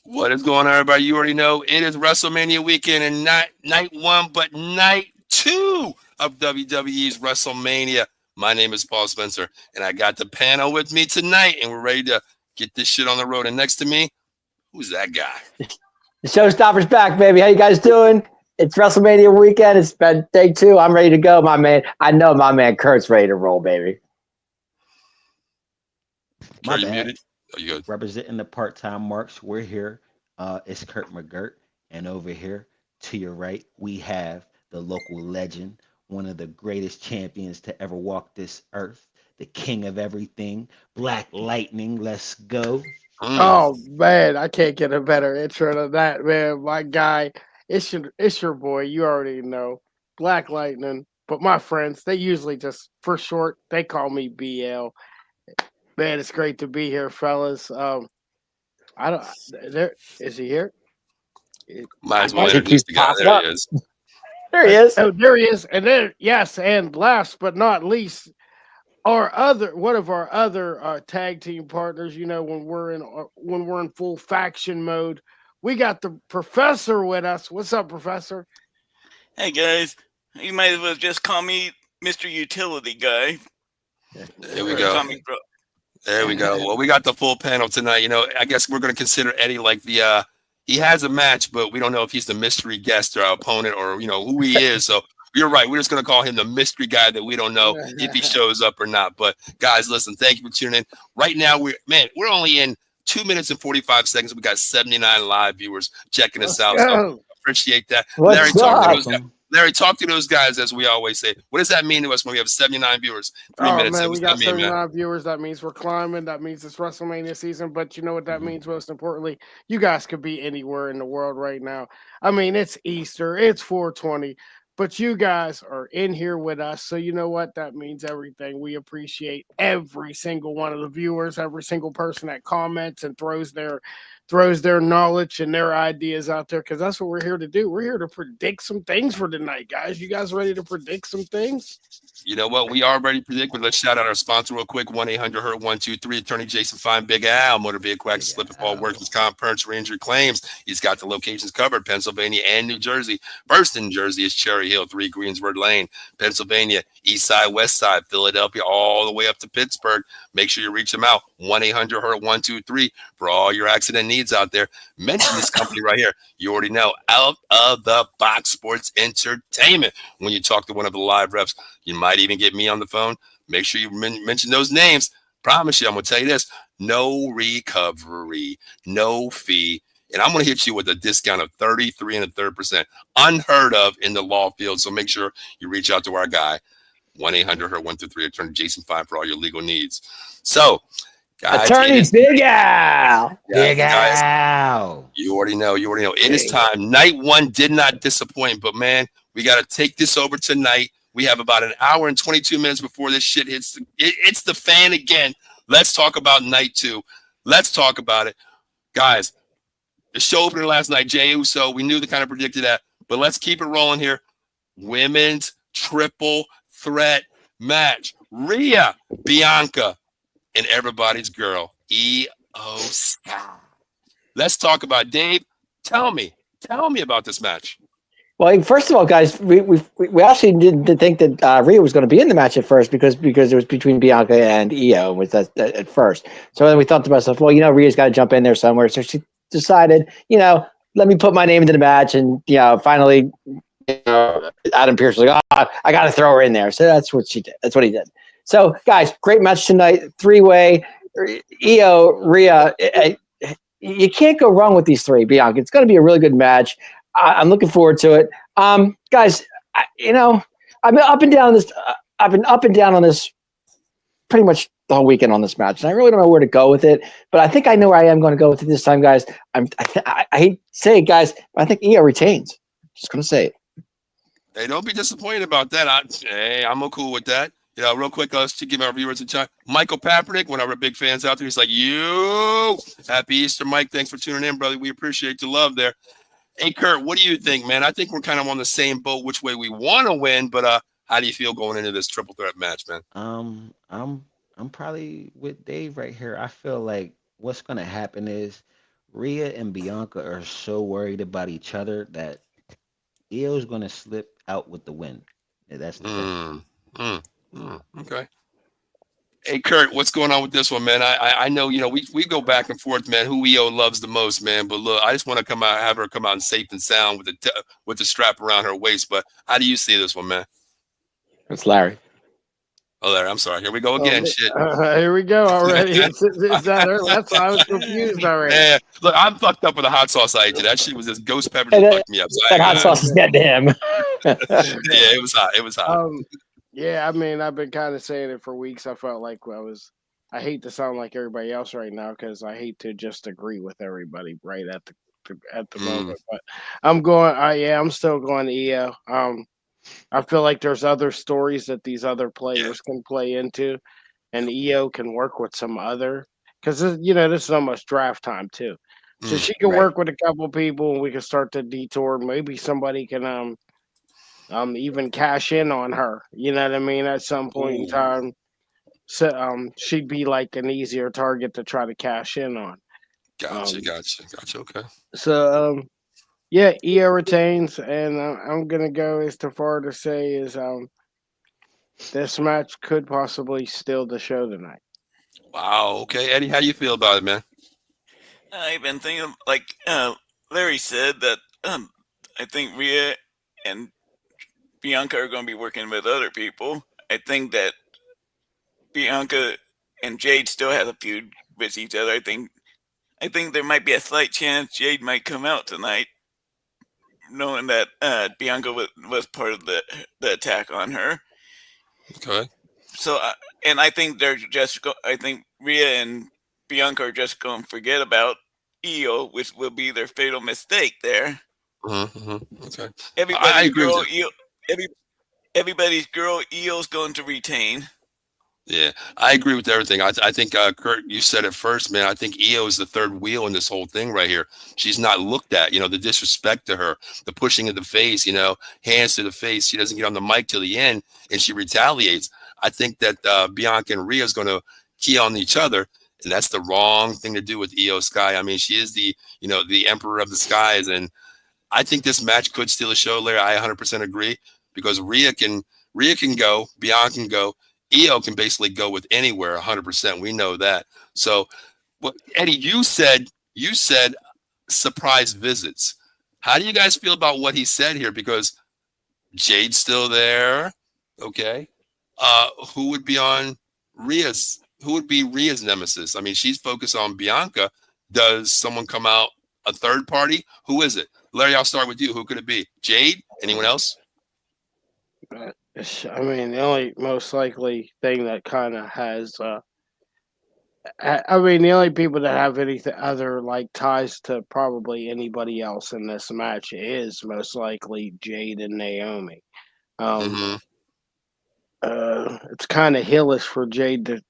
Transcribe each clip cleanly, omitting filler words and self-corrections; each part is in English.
What is going on, everybody? You already know it is WrestleMania weekend and not night one, but night two of WWE's WrestleMania. My name is Paul Spencer, and I got the panel with me tonight, and we're ready to get this shit on the road. And next to me, who's that guy? The showstopper's back, baby. How you guys doing? It's WrestleMania weekend. It's been day 2. I'm ready to go, my man. I know my man Kurt's ready to roll, baby. My Kurt, you bad. muted? Oh, you good? Representing the part-time marks, we're here. It's Kurt McGirt, and over here to your right, we have the local legend, one of the greatest champions to ever walk this earth, the king of everything, Black Lightning. Let's go. Mm. Oh man, I can't get a better intro than that, man. My guy, it's your boy. You already know, Black Lightning. But my friends, they usually just for short, they call me BL. Man, it's great to be here, fellas. I don't. There is he here? Might as I well think introduce he's the guy. popped There he up. is. There he is. Oh, there he is. And then yes, and last but not least, one of our other tag team partners. You know, when we're in full faction mode, we got the professor with us. What's up, professor? Hey guys, you might as well just call me Mr. Utility Guy. There we Or go. Tommy Bro. There we go. Well, we got the full panel tonight. You know, I guess we're going to consider Eddie like the he has a match, but we don't know if he's the mystery guest or our opponent or, you know, who he is. So you're right. We're just going to call him the mystery guy that we don't know if he shows up or not. But guys, listen, thank you for tuning in. Right now, we're only in 2 minutes and 45 seconds. We got 79 live viewers checking us out. So appreciate that. What's up? Larry, talk to those guys, as we always say. What does that mean to us when we have 79 viewers? 3 minutes. Man, What we does got that mean, man? 79 viewers. That means we're climbing. That means it's WrestleMania season. But you know what that means most importantly? You guys could be anywhere in the world right now. I mean, it's Easter, it's 420, but you guys are in here with us. So you know what? That means everything. We appreciate every single one of the viewers, every single person that comments and throws their knowledge and their ideas out there, because that's what we're here to do. We're here to predict some things for tonight, guys. You guys ready to predict some things? You know what? We are ready to predict, but let's shout out our sponsor real quick. 1-800-HURT-123. Attorney Jason Fine, Big Al, motor vehicle accident, slip and fall, workers' comp, parents, re-injury claims. He's got the locations covered, Pennsylvania and New Jersey. First in Jersey is Cherry Hill, 3 Greensburg Lane. Pennsylvania, East Side, West Side, Philadelphia, all the way up to Pittsburgh. Make sure you reach them out. 1-800-HURT-123 for all your accident needs out there. Mention this company right here. You already know, Out of the Box Sports Entertainment. When you talk to one of the live reps, you might even get me on the phone. Make sure you mention those names. Promise you, I'm going to tell you this. No recovery, no fee. And I'm going to hit you with a discount of 33 1/3%. Unheard of in the law field. So make sure you reach out to our guy. 1-800-HURT-123. Attorney Jason Fine for all your legal needs. So, guys, Attorney Big Al. Big Al. You already know. It is time. Night one did not disappoint, but man, we got to take this over tonight. We have about an hour and 22 minutes before this shit hits the fan again. Let's talk about night two. Let's talk about it. Guys, the show opener last night, Jey Uso, we knew the kind of predicted that, but let's keep it rolling here. Women's triple threat match. Rhea, Bianca, and everybody's girl, Io Sky. Let's talk about Dave. Tell me about this match. Well, first of all, guys, we actually didn't think that Rhea was going to be in the match at first because it was between Bianca and Io was that at first. So then we thought to ourselves, well, Rhea's got to jump in there somewhere. So she decided, let me put my name into the match, and finally, Adam Pearce was like, oh, I got to throw her in there. So that's what she did. That's what he did. So, guys, great match tonight. 3-way, Io, Rhea. You can't go wrong with these three, Bianca. It's going to be a really good match. I'm looking forward to it. Guys, I've been up and down on this. I've been up and down on this pretty much the whole weekend on this match, and I really don't know where to go with it. But I think I know where I am going to go with it this time, guys. I hate to say it, guys, but I think Io retains. Just going to say it. Hey, don't be disappointed about that. I'm cool with that. Real quick, let's give our viewers a chance. Michael Papernick, one of our big fans out there, he's like, happy Easter, Mike. Thanks for tuning in, brother. We appreciate your love there. Hey, Kurt, what do you think, man? I think we're kind of on the same boat, which way we want to win, but how do you feel going into this triple threat match, man? I'm probably with Dave right here. I feel like what's gonna happen is Rhea and Bianca are so worried about each other that Io's going to slip out with the win. Yeah, that's the thing. Mm, okay. Hey Kurt, what's going on with this one, man? I know we go back and forth, man. Who EO loves the most, man. But look, I just want to have her come out and safe and sound with the strap around her waist. But how do you see this one, man? It's Larry. Oh, there. I'm sorry. Here we go again. Shit. Here we go already. Is that her? That's why I was confused already. Yeah. Look, I'm fucked up with the hot sauce I ate. That shit was just ghost peppers Hey, that that- fucked me up. So That hot sauce is getting to him. yeah, it was hot. It was hot. Yeah, I mean, I've been kind of saying it for weeks. I felt like I hate to sound like everybody else right now because I hate to just agree with everybody right at the moment. But I'm still going EO. I feel like there's other stories that these other players can play into, and EO can work with some other because this is almost draft time too, so she can work with a couple people, and we can start the detour. Maybe somebody can even cash in on her. You know what I mean? At some point in time, so she'd be like an easier target to try to cash in on. Gotcha. Okay. So yeah, EO retains, and I'm gonna go as far to say is this match could possibly steal the show tonight. Wow. Okay, Eddie, how you feel about it, man? I've been thinking, like Larry said, that I think Rhea and Bianca are going to be working with other people. I think that Bianca and Jade still have a feud with each other. I think there might be a slight chance Jade might come out tonight, knowing that Bianca was part of the attack on her. Okay. So, and I think I think Rhea and Bianca are just going to forget about EO, which will be their fatal mistake there. Okay. I Everybody's agree with girl, you. everybody's girl, EO's going to retain. Yeah, I agree with everything. I think Kurt, you said it first, man. I think EO is the third wheel in this whole thing right here. She's not looked at, the disrespect to her, the pushing of the face, hands to the face. She doesn't get on the mic till the end, and she retaliates. I think that Bianca and Rhea is going to key on each other, and that's the wrong thing to do with EO Sky. I mean, she is the emperor of the skies, and I think this match could steal a show, Larry. I 100% agree because Rhea can go, Bianca can go. EO can basically go with anywhere 100%. We know that. So, Eddie, you said surprise visits. How do you guys feel about what he said here? Because Jade's still there. Okay. Who would be Rhea's nemesis? I mean, she's focused on Bianca. Does someone come out a third party? Who is it? Larry, I'll start with you. Who could it be? Jade? Anyone else? I mean, the only most likely thing that kind of has, I mean, the only people that have anything other like ties to probably anybody else in this match is most likely Jade and Naomi. It's kind of hillish for Jade to.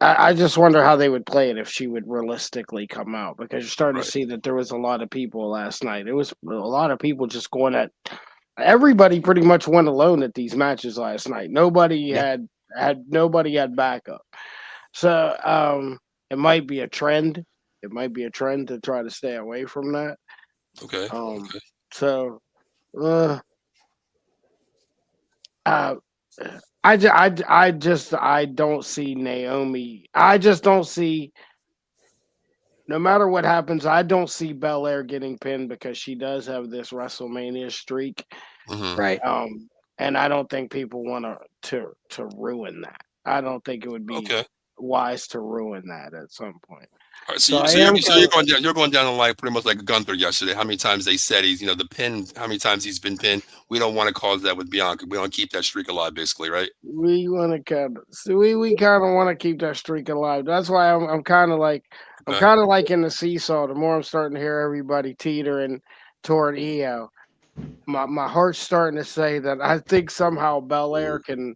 I just wonder how they would play it if she would realistically come out because you're starting to see that there was a lot of people last night. It was a lot of people just going at. Everybody pretty much went alone at these matches last night. Nobody had backup. So it might be a trend. It might be a trend to try to stay away from that. Okay. So I don't see Naomi. I just don't see. No matter what happens, I don't see Belair getting pinned because she does have this WrestleMania streak, Right. and I don't think people want to ruin that. I don't think it would be wise to ruin that at some point. All right, so you're going down the line pretty much like Gunther yesterday. How many times they said he's, the pin, how many times he's been pinned. We don't want to cause that with Bianca. We want to keep that streak alive, basically, right? We want to kind of want to keep that streak alive. That's why I'm kind of like in the seesaw. The more I'm starting to hear everybody teetering toward EO, my heart's starting to say that I think somehow Belair can.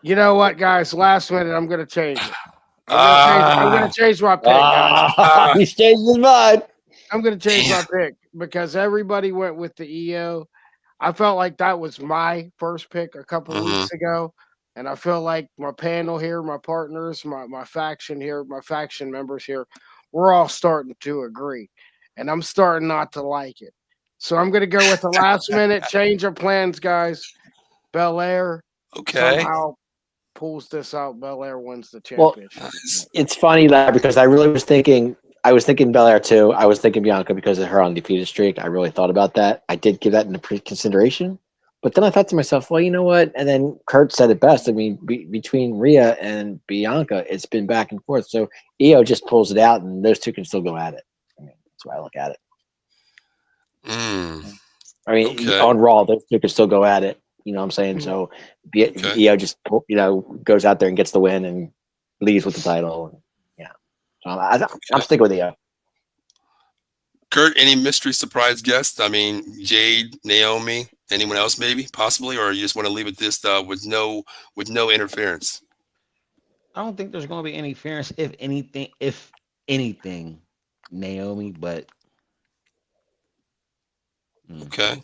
You know what, guys? Last minute, I'm going to change it. I'm going to change my pick, guys. He's changed his mind. I'm going to change my pick because everybody went with the EO. I felt like that was my first pick a couple of weeks ago, And I feel like my panel here, my partners, my faction here, my faction members here, we're all starting to agree. And I'm starting not to like it. So I'm going to go with the last minute change of plans, guys. Belair Okay. somehow pulls this out. Belair wins the Well, championship. it's funny, Larry, because I really was thinking. I was thinking Belair too. I was thinking Bianca because of her undefeated streak. I really thought about that. I did give that into consideration, but then I thought to myself, well, you know what? And then Kurt said it best. I mean, between Rhea and Bianca, it's been back and forth. So Io just pulls it out, and those two can still go at it. I mean, that's why I look at it. I mean, Okay. on Raw, those two can still go at it. You know what I'm saying? So Io just goes out there and gets the win and leaves with the title. Yeah, so I'm sticking with Io. Kurt, any mystery surprise guest? I mean, Jade, Naomi, anyone else, maybe, possibly, or you just want to leave it this with no interference? I don't think there's going to be interference. If anything, Naomi. But Okay.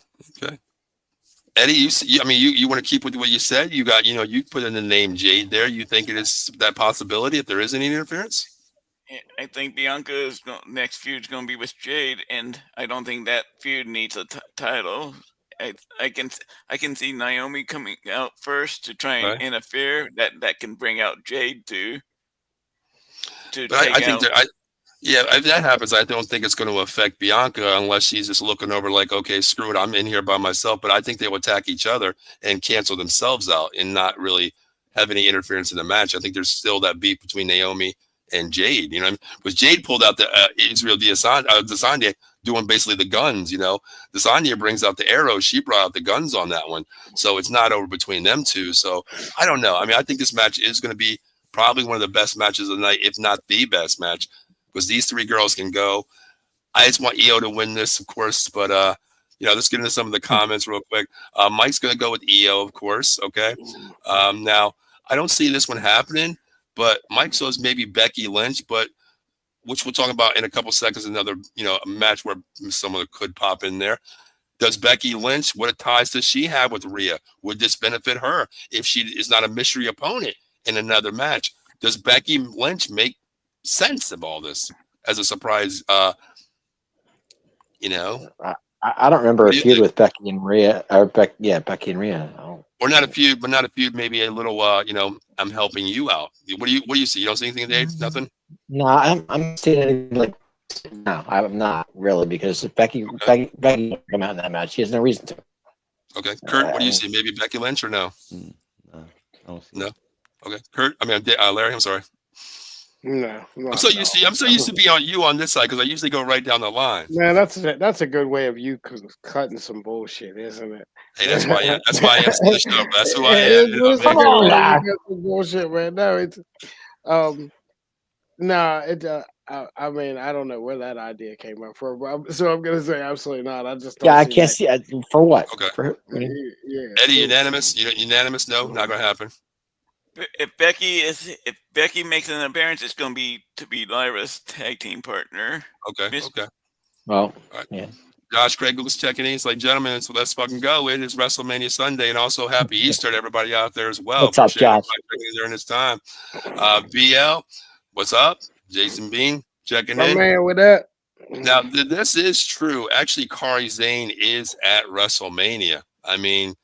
Eddie, you want to keep with what you said. You got, you put in the name Jade there. You think it is that possibility if there is any interference? I think Bianca's next feud's going to be with Jade, and I don't think that feud needs a title. I can see Naomi coming out first to try and interfere. That can bring out Jade to But take I think out. if that happens, I don't think it's going to affect Bianca unless she's just looking over like, okay, screw it, I'm in here by myself. But I think they will attack each other and cancel themselves out and not really have any interference in the match. I think there's still that beef between Naomi and Jade, you know, because Jade pulled out the Israel Desanya doing basically the guns, Desanya brings out the arrows. She brought out the guns on that one. So it's not over between them two. So I don't know. I mean, I think this match is going to be probably one of the best matches of the night, if not the best match, because these three girls can go. I just want Io to win this, of course, but let's get into some of the comments real quick. Mike's going to go with Io, of course. Okay. Now I don't see this one happening, but Mike says maybe Becky Lynch, but which we'll talk about in a couple seconds. Another, a match where someone could pop in there. Does Becky Lynch, what ties does she have with Rhea? Would this benefit her if she is not a mystery opponent in another match? Does Becky Lynch make sense of all this as a surprise? I don't remember a feud with Becky and Rhea, or Becky and Rhea. Oh. Or not a feud, but not a feud. Maybe a little. I'm helping you out. What do you see? You don't see anything, Dave? Nothing. No, I'm seeing anything like. No, I'm not really, because if Becky come out in that match, she has no reason to. Okay, Kurt, what do you see? Maybe Becky Lynch or no? No, I don't see. No. Okay, Kurt. Larry. I'm sorry. No, I'm so used to be on you on this side because I usually go right down the line. Man, that's a good way of you cutting some bullshit, isn't it? Hey, that's why I am the show. That's who I am. Come on, now. Bullshit, man. No, it's I mean, I don't know where that idea came up from, so I'm gonna say absolutely not. I just don't I can't see it. For what? Okay. Eddie, unanimous? Unanimous? No, not gonna happen. If Becky makes an appearance, it's going to be Lyra's tag team partner. Okay. Well, right. Yeah. Josh Craig was checking in. He's like, gentlemen, so let's fucking go. It is WrestleMania Sunday, and also happy Easter to everybody out there as well. What's up, Josh? During this time, BL, what's up? Jason Bean checking in. Man, with that. Now, this is true. Actually, Kairi Sane is at WrestleMania. I mean.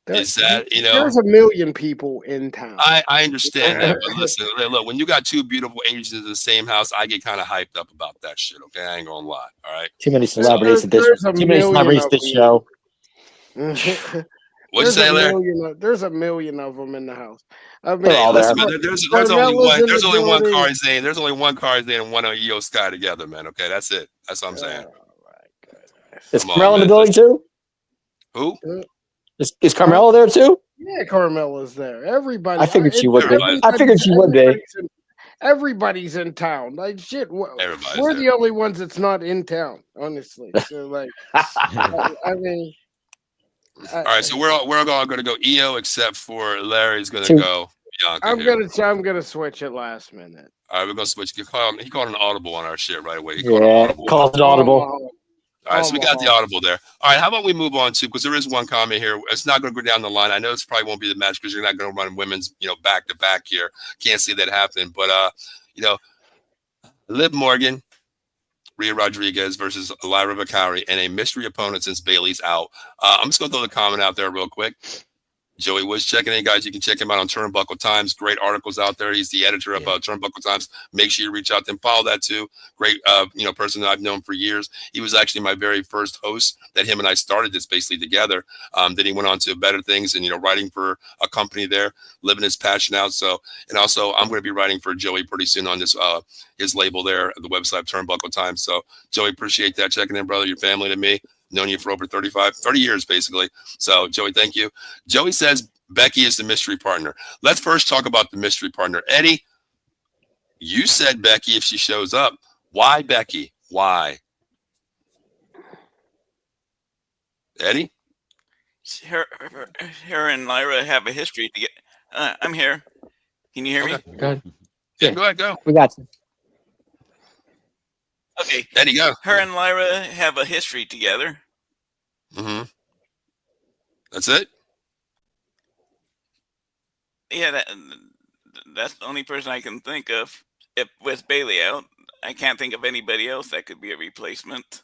Is that, there's a million people in town. I understand that, but listen, look, when you got two beautiful Asians in the same house, I get kind of hyped up about that shit. Okay, I ain't gonna lie. All right, too many celebrities at this. Too many celebrities at this show. What'd you say, Larry? There's a million of them in the house. I mean, there's only one. There's only one Kairi Sane. There's only one Kairi Sane and one Io Sky together, man. Okay, that's it. That's what I'm saying. Is Carmella in the building too? Who? Is Carmella there too? Yeah, Carmella's there. Everybody. I figured she would be. I figured she would be. Everybody's in town. Like shit. We're the only ones that's not in town, honestly. So like, I mean. All right, so we're all going to go Io except for Larry's going to go Bianca. I'm gonna switch at last minute. All right, we're gonna switch. He called an audible on our shit right away. Calls an audible. All right, so we got the audible there. All right, how about we move on to, because there is one comment here. It's not going to go down the line. I know this probably won't be the match because you're not going to run women's, back to back here. Can't see that happening. But Liv Morgan, Rhea Rodriguez versus Lyra Valkyrie, and a mystery opponent since Bailey's out. I'm just going to throw the comment out there real quick. Joey was checking in, guys. You can check him out on Turnbuckle Times. Great articles out there. He's the editor of Turnbuckle Times. Make sure you reach out to him. Follow that too. Great, person that I've known for years. He was actually my very first host that him and I started this basically together. Then he went on to better things and, writing for a company there, living his passion out. So, and also I'm going to be writing for Joey pretty soon on this, his label there, the website Turnbuckle Times. So Joey, appreciate that. Checking in, brother. Your family to me. Known you for over 30 years, basically. So, Joey, thank you. Joey says Becky is the mystery partner. Let's first talk about the mystery partner. Eddie, you said Becky if she shows up. Why Becky? Why? Eddie? Her and Lyra have a history to get. I'm here. Can you hear me? Go ahead. Yeah, go ahead, go. We got you. Okay. Eddie, go. Her and Lyra have a history together. Mm-hmm. That's it? Yeah, that's the only person I can think of. If with Bailey out, I can't think of anybody else that could be a replacement.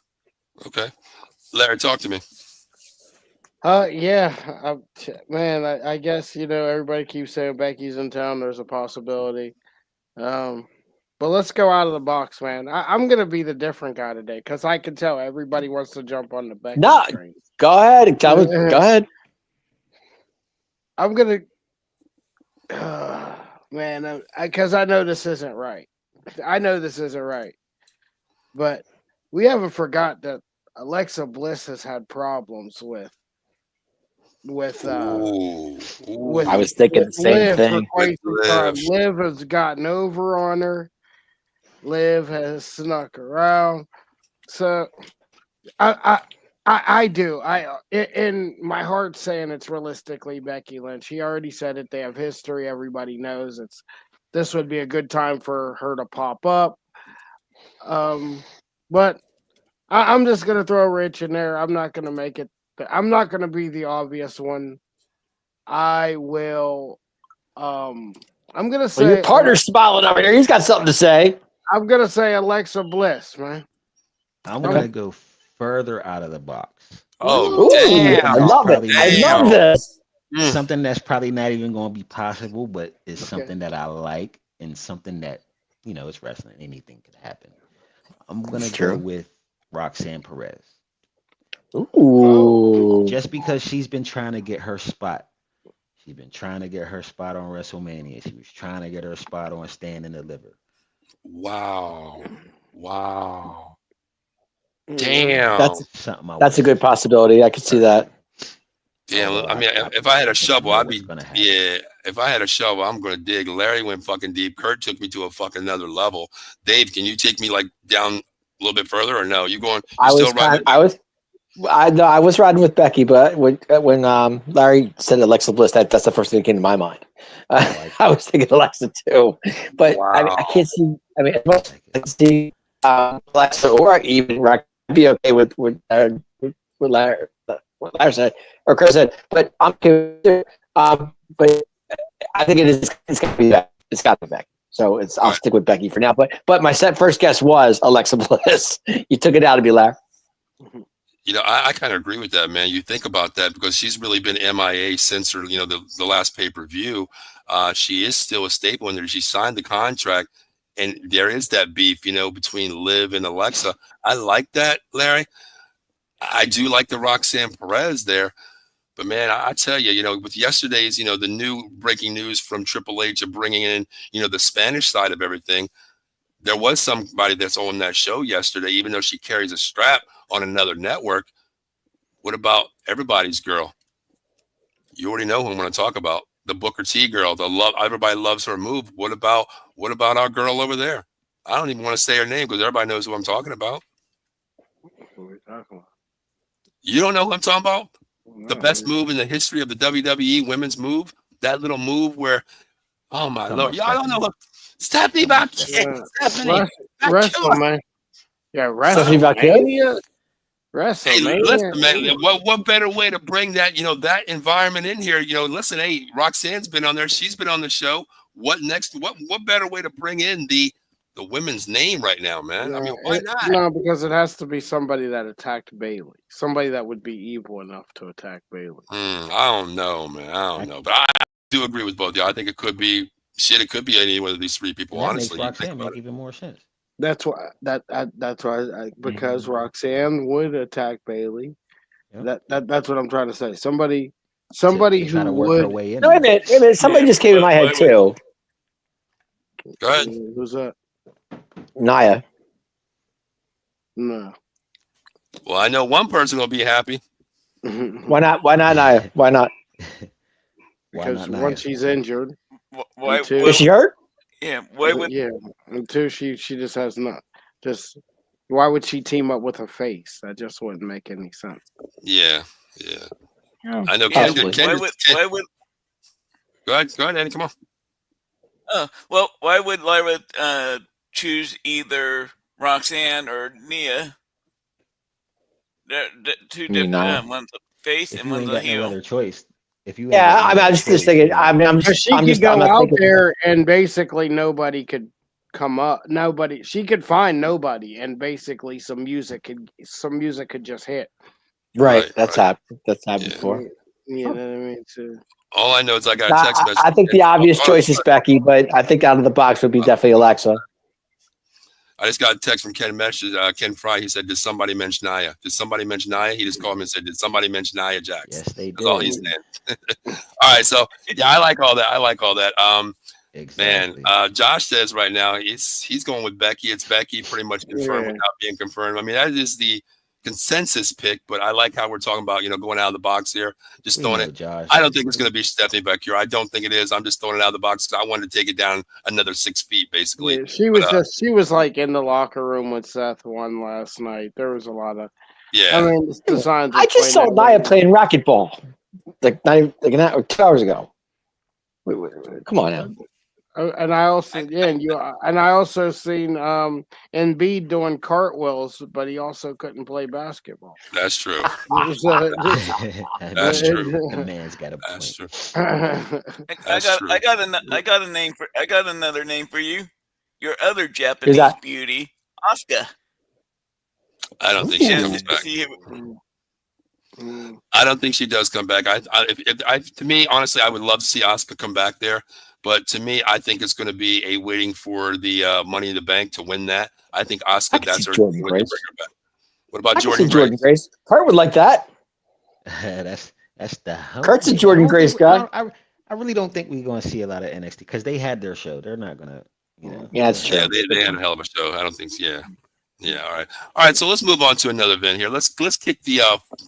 Okay. Larry, talk to me. Yeah, man. I guess everybody keeps saying Becky's in town. There's a possibility. But let's go out of the box, man. I'm gonna be the different guy today because I can tell everybody wants to jump on the Becky train. Go ahead. Go ahead. I'm gonna, man, because I know this isn't right. But we haven't forgot that Alexa Bliss has had problems with I was thinking the same thing. Liv has gotten over on her. Liv has snuck around. So I do. In my heart saying it's realistically Becky Lynch. He already said it. They have history. Everybody knows this would be a good time for her to pop up. But I'm just gonna throw Rich in there. I'm not gonna make it. I'm not gonna be the obvious one. I will. I'm gonna say your partner's smiling over here. He's got something to say. I'm gonna say Alexa Bliss, man. I'm gonna go further out of the box. Oh, damn. I love it. I love this. Something that's probably not even going to be possible, but it's something that I like and something that, it's wrestling. Anything could happen. I'm going to go with Roxanne Perez. Ooh. Just because she's been trying to get her spot. She's been trying to get her spot on WrestleMania. She was trying to get her spot on Stand and Deliver. Wow. Damn. That's a good possibility. I could see that. Damn. I mean, if I had a shovel, I'd be if I had a shovel, I'm gonna dig. Larry went fucking deep. Kurt took me to a fucking another level. Dave, can you take me like down a little bit further or no? You going? I was riding with Becky, but when Larry said Alexa Bliss, that's the first thing that came to my mind. I was thinking Alexa too, but I can't see. I mean, I can see Alexa or even I'd be okay with Larry, what Larry said or Chris said, but I'm okay with it. But I think it's got to be Becky. It's got to be Becky. So I'll stick with Becky for now. But my first guess was Alexa Bliss. You took it out of me, Larry. I kind of agree with that, man. You think about that because she's really been MIA since her, the last pay-per-view. She is still a staple in there. She signed the contract, and there is that beef, between Liv and Alexa. I like that, Larry. I do like the Roxanne Perez there. But, man, I tell you, with yesterday's, the new breaking news from Triple H of bringing in, the Spanish side of everything, there was somebody that's on that show yesterday, even though she carries a strap on another network. What about everybody's girl? You already know who I'm going to talk about. The Booker T girl. Everybody loves her move. What about our girl over there? I don't even want to say her name because everybody knows who I'm talking about. What are we talking about? You don't know who I'm talking about? The best move in the history of the WWE women's move. That little move where, oh my Lord, y'all don't know. Stephanie Valkyrie. WrestleMania. Yeah, WrestleMania. Hey, listen, man. WrestleMania. What better way to bring that that environment in here? Listen. Hey, Roxanne's been on there. She's been on the show. What next? What better way to bring in the women's name right now, man? I mean, why not? No, because it has to be somebody that attacked Bailey. Somebody that would be evil enough to attack Bailey. I don't know, man. I don't know, but I do agree with both y'all. I think it could be shit. It could be any one of these three people. And that Honestly, makes you think Roxanne about make it. even more sense. That's why because Roxanne would attack Bailey. Yep. That's what I'm trying to say. Somebody To try who to work her would. way in. No, wait a minute. Somebody just came in my head too. Go ahead. Who's that? Naya. No. Well, I know one person will be happy. Why not? Why not Naya? Why not? Because not once she's injured, Why? and two, Is she hurt? Yeah. Why would? yeah, and two, she just has not. Just why would she team up with a face? That just wouldn't make any sense. Yeah. I know. Yeah, Possibly. why would? Go ahead, Eddie. Come on. Well, why would Lyra choose either Roxanne or Nia? They're two different. Nia. One's a face If and you one's ain't a got no heel. other choice, if you ain't Yeah, got no I mean, other I'm just choice, thinking. I mean, I'm Because just. she I'm could just. go I'm not out thinking. there and basically nobody could come up. Nobody. She could find nobody, and basically some music could just hit. Right. That's Right. happened. That's happened Yeah. before. You know what I mean? So, All I know is I got a text message. I think the obvious choice is Becky, but I think out of the box would be definitely Alexa. I just got a text from Ken Fry. He said, "Did somebody mention Nia? Did somebody mention Nia?" He just called me and said, "Did somebody mention Nia Jax?" yes, they That's all did. he's saying. All right, so yeah, I like all that. Exactly. Man, Josh says right now he's going with Becky. It's Becky, pretty much confirmed Yeah. without being confirmed. I mean, that is the consensus pick, but I like how we're talking about going out of the box here, just We throwing know, it. Josh. I don't think it's going to be Stephanie Becky. I don't think it is. I'm just throwing it out of the box because I wanted to take it down another 6 feet, basically. yeah, she was like in the locker room with Seth one last night. There was a lot of. Yeah. I mean, the signs. I just saw Nia playing racquetball like 2 hours ago. Wait, come on now. And I also and I also seen Embiid doing cartwheels, but he also couldn't play basketball. That's true. That's true. The man's got a point. That's true. I got another name for you. Your other Japanese that? beauty, Asuka. I don't think she comes back. I don't think she does come back. To me, honestly, I would love to see Asuka come back there. But to me, I think it's going to be a waiting for the Money in the Bank to win that. I think Asuka, that's her. Jordan Grace. What about I can see Jordan Grace? Kurt would like that. that's the hell. Kurt's a Jordan Grace guy. I really don't think we're going to see a lot of NXT because they had their show. They're not going to, Yeah, that's true. Yeah, they had a hell of a show. I don't think so. Yeah. All right. So let's move on to another event here. Let's kick the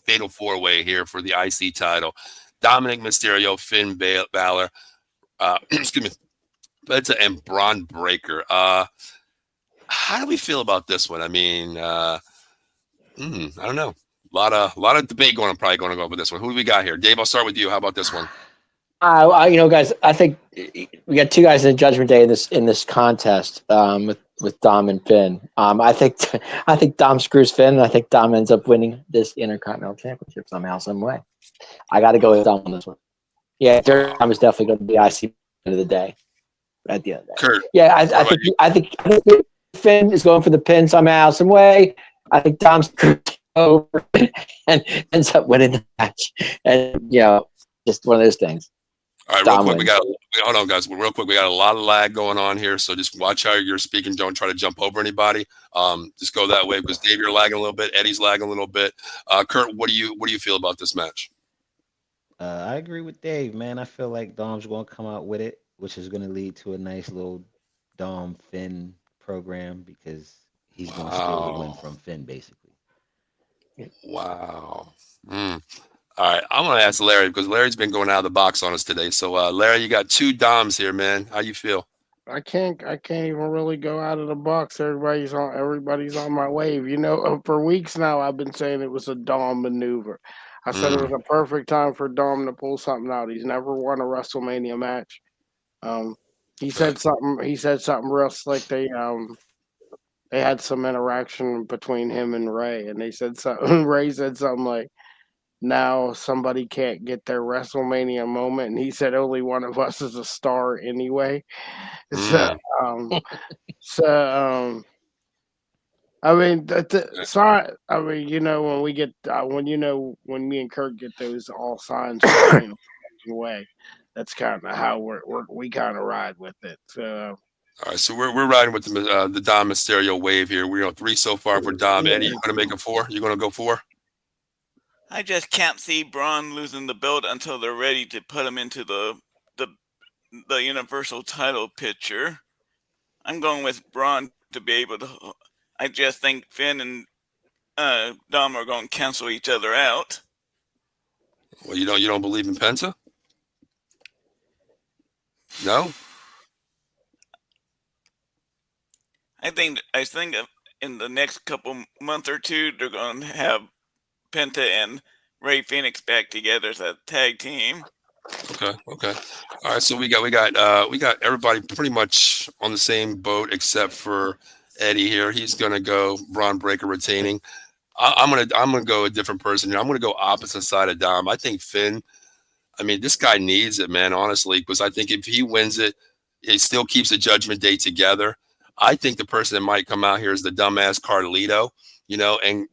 Fatal 4-Way here for the IC title. Dominic Mysterio, Finn Balor, excuse me, Penta and Braun Breaker. How do we feel about this one? I mean, I don't know. A lot of debate going. I'm probably going to go with this one. Who do we got here? Dave, I'll start with you. How about this one? Guys, I think we got two guys in Judgment Day in this contest with Dom and Finn. I think Dom screws Finn, and I think Dom ends up winning this Intercontinental Championship somehow, some way. I got to go with Dom on this one. Yeah, Dom is definitely going to be IC end of the day. At the end of the day, Kurt. Yeah, I think Finn is going for the pin somehow, some way. I think Dom's over and ends up winning the match, and just one of those things. All right, real quick, hold on, guys. Real quick, we got a lot of lag going on here, so just watch how you're speaking. Don't try to jump over anybody. Just go that way because Dave, you're lagging a little bit. Eddie's lagging a little bit. Kurt, what do you feel about this match? I agree with Dave, man. I feel like Dom's going to come out with it, which is going to lead to a nice little Dom Finn program because he's going to steal the win from Finn, basically. Wow. All right, I'm gonna ask Larry because Larry's been going out of the box on us today. So, Larry, you got two Doms here, man. How you feel? I can't even really go out of the box. Everybody's on my wave. For weeks now, I've been saying it was a Dom maneuver. I said it was a perfect time for Dom to pull something out. He's never won a WrestleMania match. He said something. He said something real slick. they had some interaction between him and Ray, and they said something. Ray said something like, "Now somebody can't get their WrestleMania moment," and he said, "Only one of us is a star anyway." So, Mm. um, so I mean, so I mean, when we get when me and Kurt get those all signs from way, that's kind of how we kind of ride with it. So All right, so we're riding with the Dom Mysterio wave here. We're on 3 so far for Dom. Eddie, you gonna make a 4? You gonna go 4? I just can't see Braun losing the belt until they're ready to put him into the the Universal title picture. I'm going with Braun to be able to. I just think Finn and Dom are going to cancel each other out. Well, you don't believe in Penta? No. I think in the next couple month or two they're going to have Penta and Ray Phoenix back together as a tag team. Okay. All right, so we got everybody pretty much on the same boat except for Eddie here. He's gonna go Braun Breaker retaining. I'm gonna go a different person here. I'm gonna go opposite side of Dom. I think Finn. I mean, this guy needs it, man. Honestly, because I think if he wins it, it still keeps the Judgment Day together. I think the person that might come out here is the dumbass Carlito, and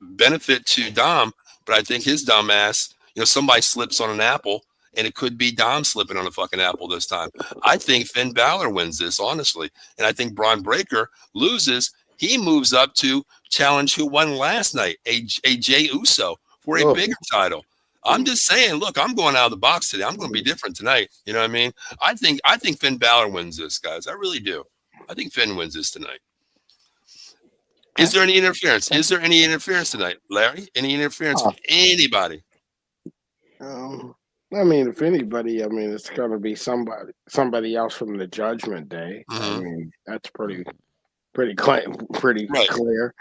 benefit to Dom. But I think his dumbass, somebody slips on an apple, and it could be Dom slipping on a fucking apple this time. I think Finn Balor wins this, honestly. And I think Braun Breaker loses. He moves up to challenge who won last night, a Jey Uso, for a bigger title. I'm just saying, look, I'm going out of the box today. I'm going to be different tonight. You know what I mean? I think Finn Balor wins this, guys. I really do. I think Finn wins this tonight. Is there any interference? Is there any interference tonight, Larry? Any interference from anybody? I mean, if anybody, I mean, it's gonna be somebody else from the Judgment Day. I mean, that's pretty Right. clear.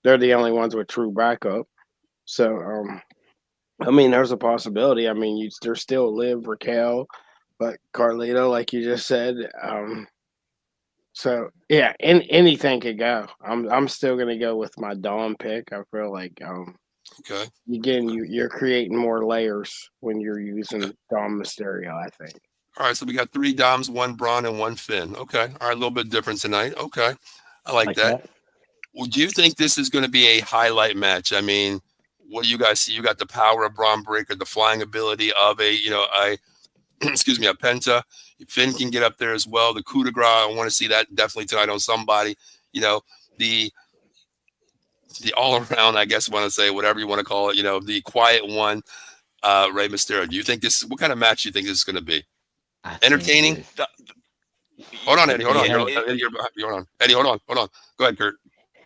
They're the only ones with true backup. So, I mean, there's a possibility. I mean, there's still Liv, Raquel, but Carlito, like you just said. So yeah, anything could go. I'm still gonna go with my Dom pick. I feel like Okay. again, you're creating more layers when you're using Dom Mysterio, I think. All right, so we got 3 Doms, 1 Braun, and 1 Finn. Okay. All right, a little bit different tonight. Okay. I like that. Well, do you think this is going to be a highlight match? I mean, what do you guys see? You got the power of Braun Breaker, the flying ability of a excuse me, a Penta. Finn can get up there as well. The coup de grace, I want to see that definitely tonight on somebody. The all around, I guess I want to say, whatever you want to call it, the quiet one, Rey Mysterio. Do you think what kind of match do you think this is going to be? Entertaining? Hold on, Eddie. Hold on. Eddie, hold on. Go ahead, Kurt.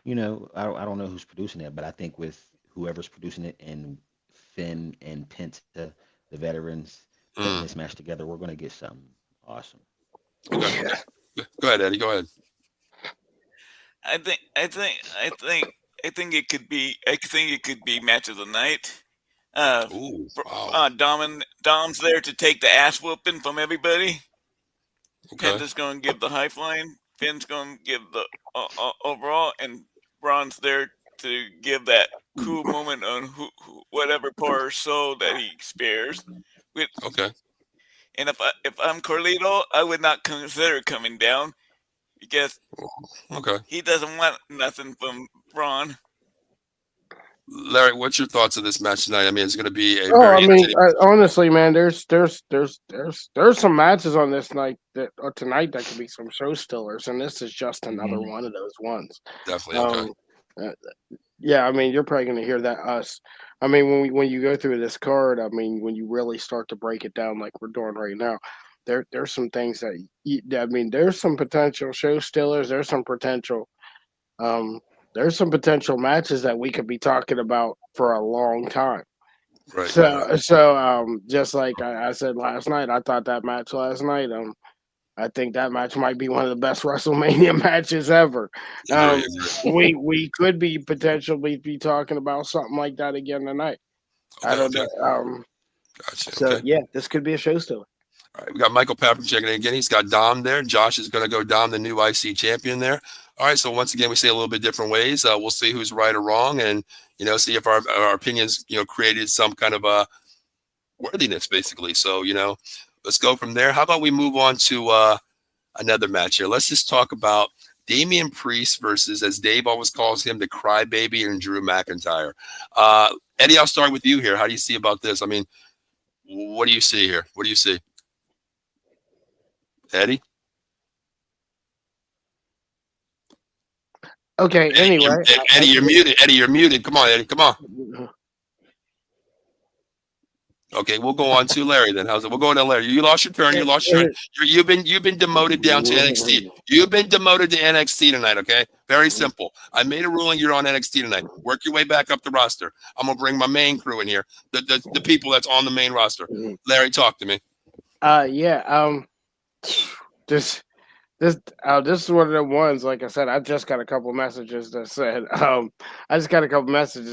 I don't know who's producing it, but I think with whoever's producing it and Finn and Penta, the veterans, putting this match together, we're going to get something awesome. Okay. Go ahead, Eddie. Go ahead. I think it could be. I think it could be match of the night. Wow. Dom's there to take the ass whooping from everybody. Okay. Penta's going to give the high flying. Finn's going to give the overall, and Braun's there to give that cool moment on whatever part or soul that he spares. Okay. And if I'm Carlito, I would not consider coming down because he doesn't want nothing from Braun. Larry, what's your thoughts of this match tonight? I mean, it's going to be a I mean, honestly, man, there's some matches on this night or tonight that could be some show stillers, and this is just another one of those ones. Definitely. Okay. Yeah, I mean, you're probably going to hear that I mean, when you go through this card, I mean, when you really start to break it down like we're doing right now, there's some things I mean, there's some potential show stillers. There's some potential matches that we could be talking about for a long time. Right. So just like I said last night, I thought that match last night, I think that match might be one of the best WrestleMania matches ever. We could be potentially be talking about something like that again tonight. I don't know. Gotcha. So yeah, this could be a show stiller. All right, we got Michael Patrick checking in again. He's got Dom there. Josh is going to go Dom, the new IC champion there. All right, so once again, we say a little bit different ways. We'll see who's right or wrong, and see if our opinions created some kind of worthiness, basically. So let's go from there. How about we move on to another match here? Let's just talk about Damian Priest versus, as Dave always calls him, the crybaby, and Drew McIntyre. Eddie, I'll start with you here. How do you see about this? I mean, what do you see here? What do you see, Eddie? Okay. Anyway, Eddie, you're muted. Eddie, you're muted. Come on, Eddie. Come on. Okay, we'll go on to Larry then. How's it? We'll go to Larry. You lost your turn. You lost your turn. You've been demoted down to NXT. You've been demoted to NXT tonight. Okay, very simple. I made a ruling. You're on NXT tonight. Work your way back up the roster. I'm gonna bring my main crew in here. The people that's on the main roster. Larry, talk to me. Yeah. This is one of the ones. Like I said, I just got a couple messages that said,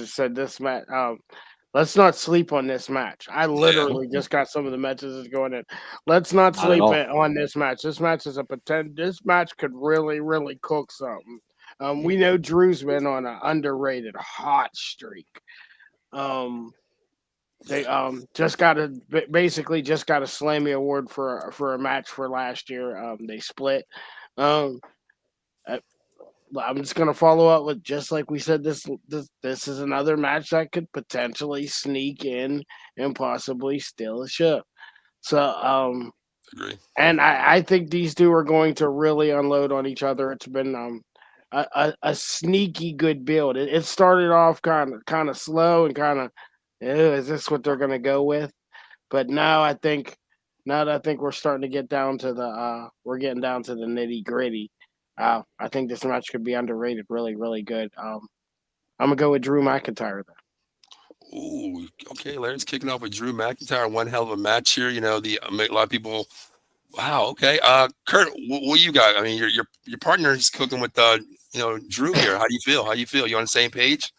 said this match. Let's not sleep on this match. I literally just got some of the messages going in. Let's not sleep on this match. This match is this match could really, really cook something. We know Drew's been on an underrated hot streak. They just got a Slammy award for a match for last year. They split. I'm just gonna follow up with, just like we said, this is another match that could potentially sneak in and possibly steal a show. So Agree. And I think these two are going to really unload on each other. It's been a sneaky good build. It started off kind of slow and kind of, is this what they're gonna go with? But now that I think we're starting to get down to the nitty gritty. I think this match could be underrated, really, really good. I'm gonna go with Drew McIntyre though. Ooh, okay. Larry's kicking off with Drew McIntyre. One hell of a match here. A lot of people. Wow. Okay. Kurt, what you got? I mean, your partner is cooking with Drew here. How do you feel? You on the same page?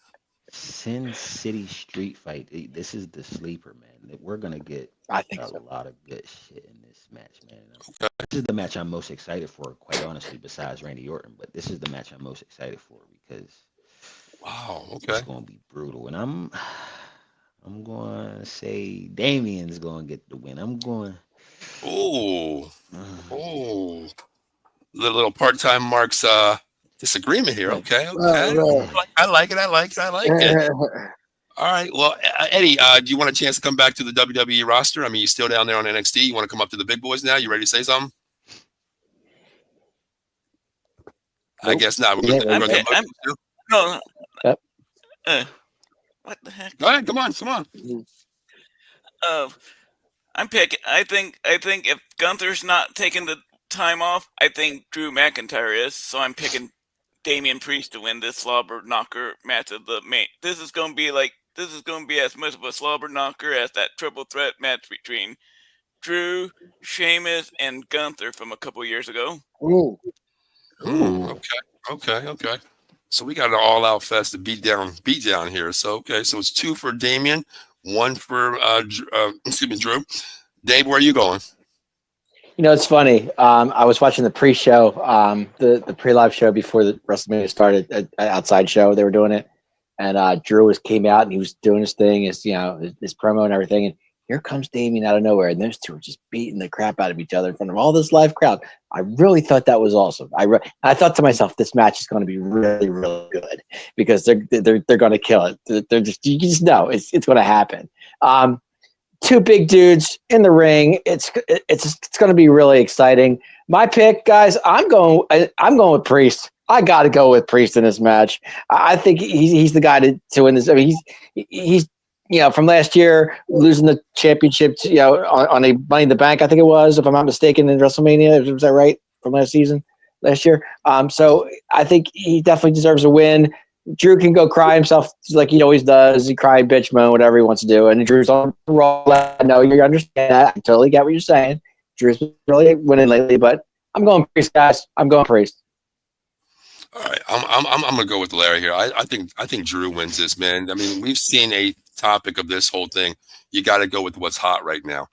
Sin City Street Fight. This is the sleeper, man. We're gonna get a lot of good shit in this match, man. Okay. This is the match I'm most excited for, quite honestly, besides Randy Orton. But this is the match I'm most excited for because it's gonna be brutal. And I'm going to say Damian's gonna get the win. I'm going. Oh, little part-time Mark's disagreement here. Okay. I like it. All right. Well, Eddie, do you want a chance to come back to the WWE roster? I mean, you're still down there on NXT. You want to come up to the big boys now? You ready to say something? I guess not. No. What the heck? All right, come on. I'm picking. I think if Gunther's not taking the time off, I think Drew McIntyre is. So I'm picking Damian Priest to win this slobber knocker match of the main. This is going to be as much of a slobber knocker as that triple threat match between Drew, Sheamus, and Gunther from a couple years ago. Ooh. Okay. So we got an all-out fest to beat down here. So so it's 2 for Damian, 1 for Drew. Dave, where are you going? It's funny. I was watching the pre-show, the pre-live show before the WrestleMania started, an outside show. They were doing it, and Drew came out and he was doing his thing, his promo and everything. And here comes Damian out of nowhere, and those two are just beating the crap out of each other in front of all this live crowd. I really thought that was awesome. I thought to myself, this match is going to be really, really good because they're going to kill it. You just know it's going to happen. 2 big dudes in the ring. It's going to be really exciting. My pick, guys, I'm going with Priest. I got to go with Priest in this match. I think he's the guy to win this. I mean, he's from last year losing the championship on a Money in the Bank, I think it was, if I'm not mistaken, in WrestleMania. Was that right, from last year? So I think he definitely deserves a win. Drew can go cry himself like he always does. He cry, bitch, moan, whatever he wants to do. And Drew's on the roll. I know you understand that. I totally get what you're saying. Drew's really winning lately, but I'm going Priest, guys. I'm going Priest. All right, I'm gonna go with Larry here. I think Drew wins this, man. I mean, we've seen a topic of this whole thing. You got to go with what's hot right now.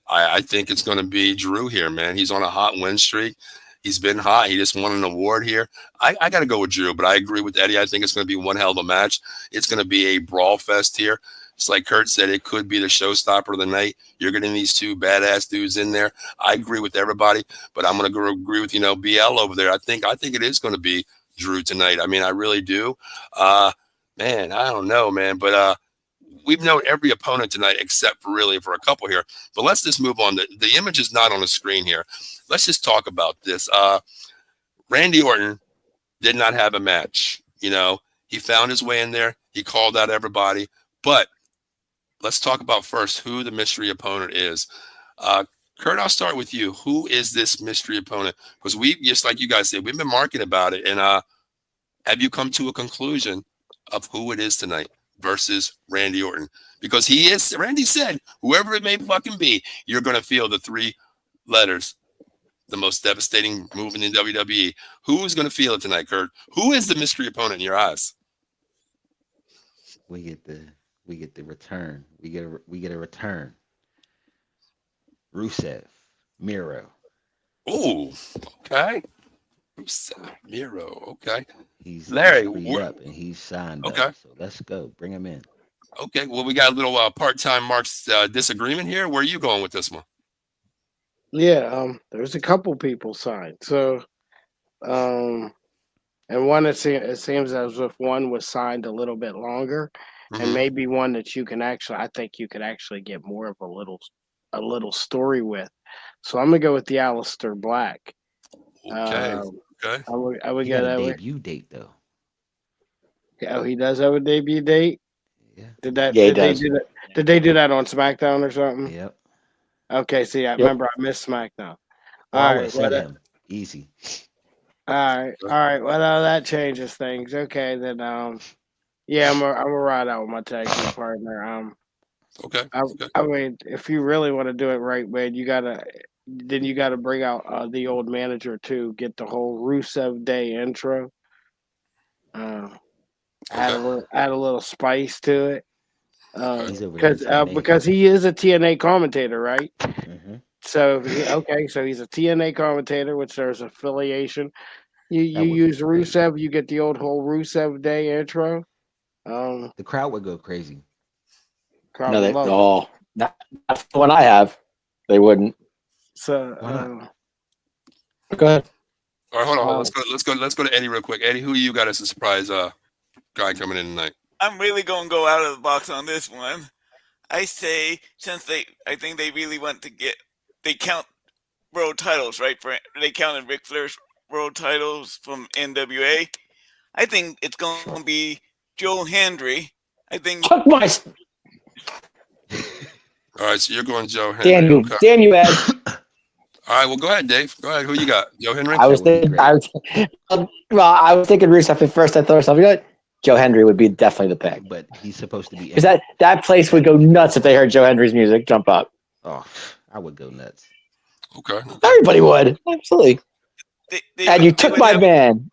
I think it's going to be Drew here, man. He's on a hot win streak. He's been hot. He just won an award here. I got to go with Drew, but I agree with Eddie. I think it's going to be one hell of a match. It's going to be a brawl fest here. Just like Kurt said, it could be the showstopper of the night. You're getting these two badass dudes in there. I agree with everybody, but I'm going to agree with, BL over there. I think it is going to be Drew tonight. I mean, I really do. Man, I don't know, man, but we've known every opponent tonight except for a couple here. But let's just move on. The image is not on the screen here. Let's just talk about this. Randy Orton did not have a match. He found his way in there. He called out everybody. But let's talk about first who the mystery opponent is. Kurt, I'll start with you. Who is this mystery opponent? Because we, just like you guys said, we've been marking about it. And have you come to a conclusion of who it is tonight versus Randy Orton? Because Randy said, whoever it may fucking be, you're going to feel the 3 letters, the most devastating move in the WWE. Who is going to feel it tonight, Kurt? Who is the mystery opponent in your eyes? We get the return. We get a return. Rusev, Miro. Oh, okay. Rusev, Miro. Okay. He's Larry, freed up and he's signed okay. up. So let's go. Bring him in. Okay. Well, we got a little part-time Mark's disagreement here. Where are you going with this one? Yeah, there's a couple people signed. So, and one it seems as if one was signed a little bit longer, and maybe one that I think you could actually get more of a little story with. So I'm gonna go with the Aleister Black. Okay. Okay. I would He go got that a way. debut date though. Oh, he does have a debut date. Yeah. Did they do that? Did they do that on SmackDown or something? Yep. Okay. See, remember I missed SmackDown. I would say him. Easy. All right. Well, that changes things. Okay, then. Yeah, I'm gonna ride out with my tag team partner. Okay. I mean, if you really want to do it right, man, you gotta bring out the old manager too. Get the whole Rusev Day intro. Add a little spice to it. Because he is a TNA commentator, right? Mm-hmm. So he's a TNA commentator, which there's affiliation. You use Rusev, you get the whole Rusev Day intro. The crowd would go crazy. Not the one I have. They wouldn't. So go ahead. All right, hold on. Let's go to Eddie real quick. Eddie, who you got as a surprise guy coming in tonight? I'm really going to go out of the box on this one. I say, since I think they really want to they count world titles, right? They counted Ric Flair's world titles from NWA. I think it's going to be Joe Hendry. I think. Chuck my. All right, so you're going Joe Henry. Damn you, Ed. All right, well, go ahead, Dave. Go ahead. Who you got? Joe Henry? I was thinking Rusev at first. I thought something like Joe Hendry would be definitely the pick. But he's supposed to be. Because that place would go nuts if they heard Joe Hendry's music jump up. Oh, I would go nuts. Okay. Everybody would. Absolutely. And you took my man.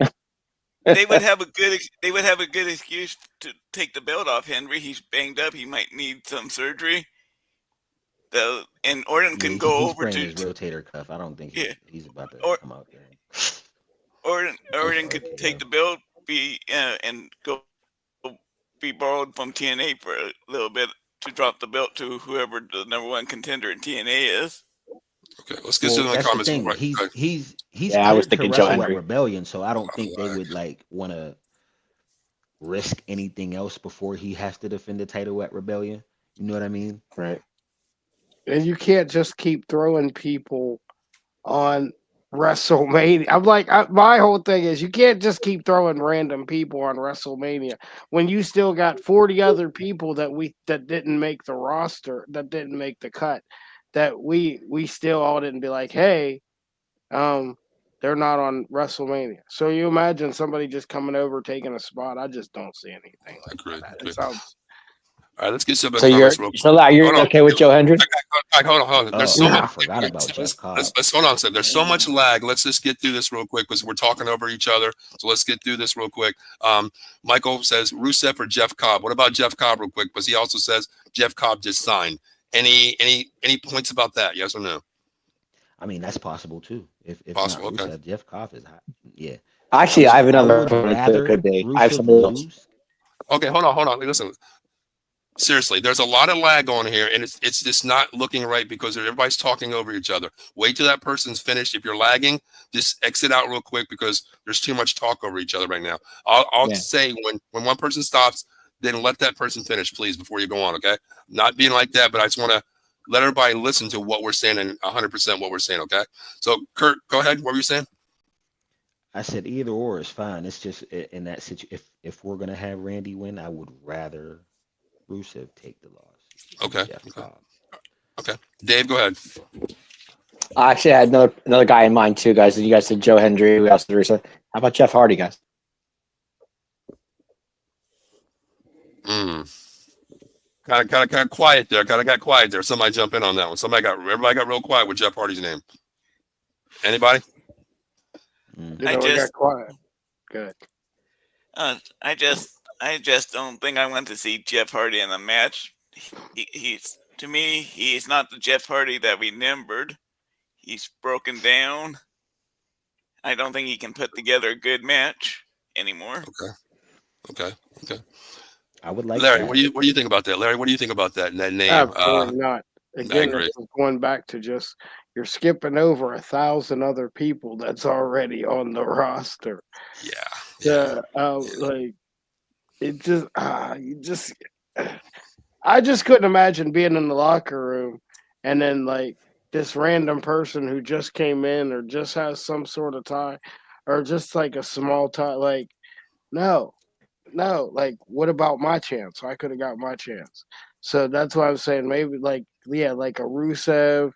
They would have a good excuse to take the belt off Henry. He's banged up. He might need some surgery. And Orton can go over to his rotator cuff. I don't think he's about to come out there. Orton could take the belt, and go be borrowed from TNA for a little bit to drop the belt to whoever the number 1 contender in TNA is. Okay, let's get to the comments. He's I was thinking Joe Hendry. Rebellion, so I don't think they would want to risk anything else before he has to defend the title at Rebellion. You know what I mean? Right. And you can't just keep throwing people on WrestleMania. I'm like, my whole thing is you can't just keep throwing random people on WrestleMania when you still got 40 other people that didn't make the roster, that didn't make the cut, that we still all didn't be like, hey, they're not on WrestleMania. So you imagine somebody just coming over taking a spot. I just don't see anything like that. It sounds. All right, let's get some. So you're okay with Joe Hendry? Hold on. There's so much. I forgot about Jeff Cobb. Let's hold on a second. There's so much lag. Let's just get through this real quick because we're talking over each other. So let's get through this real quick. Michael says Rusev or Jeff Cobb. What about Jeff Cobb real quick? Because he also says Jeff Cobb just signed. Any points about that? Yes or no? I mean, that's possible too. If not Possible. Okay. Rusev, Jeff Cobb is hot. Yeah. Actually, I have I another would one that rather could be. I have Rusev something else. lose. Okay. Hold on. Listen. Seriously, there's a lot of lag on here, and it's just not looking right because everybody's talking over each other. Wait till that person's finished. If you're lagging, just exit out real quick because there's too much talk over each other right now. I'll Yeah. say when one person stops, then let that person finish, please, before you go on. Okay, not being like that, but I just want to let everybody listen to what we're saying and 100% what we're saying. Okay, so Kurt, go ahead. What were you saying? I said either or is fine. It's just in that situation. If we're gonna have Randy win, I would rather Rusev take the loss than Okay, Jeff okay, Cobb. okay. Dave, go ahead. I actually had another guy in mind too, guys. You guys said Joe Hendry. Who else did we say? How about Jeff Hardy, guys? Kind of quiet there. Kind of got quiet there. Somebody jump in on that one. Everybody got real quiet with Jeff Hardy's name. Anybody? You I know, it got just, quiet. Good. I just don't think I want to see Jeff Hardy in a match. He's to me, he's not the Jeff Hardy that we remembered. He's broken down. I don't think he can put together a good match anymore. Okay. I would like Larry, that. what do you think about that? Larry, what do you think about that name? Absolutely not. I Again, agree. this is going back to just you're skipping over 1,000 other people that's already on the roster. Yeah. Like it just I just couldn't imagine being in the locker room and then like this random person who just came in or just has some sort of tie or just like a small tie. Like, no, like what about my chance? I could have got my chance. So that's why I'm saying maybe like like a Rusev,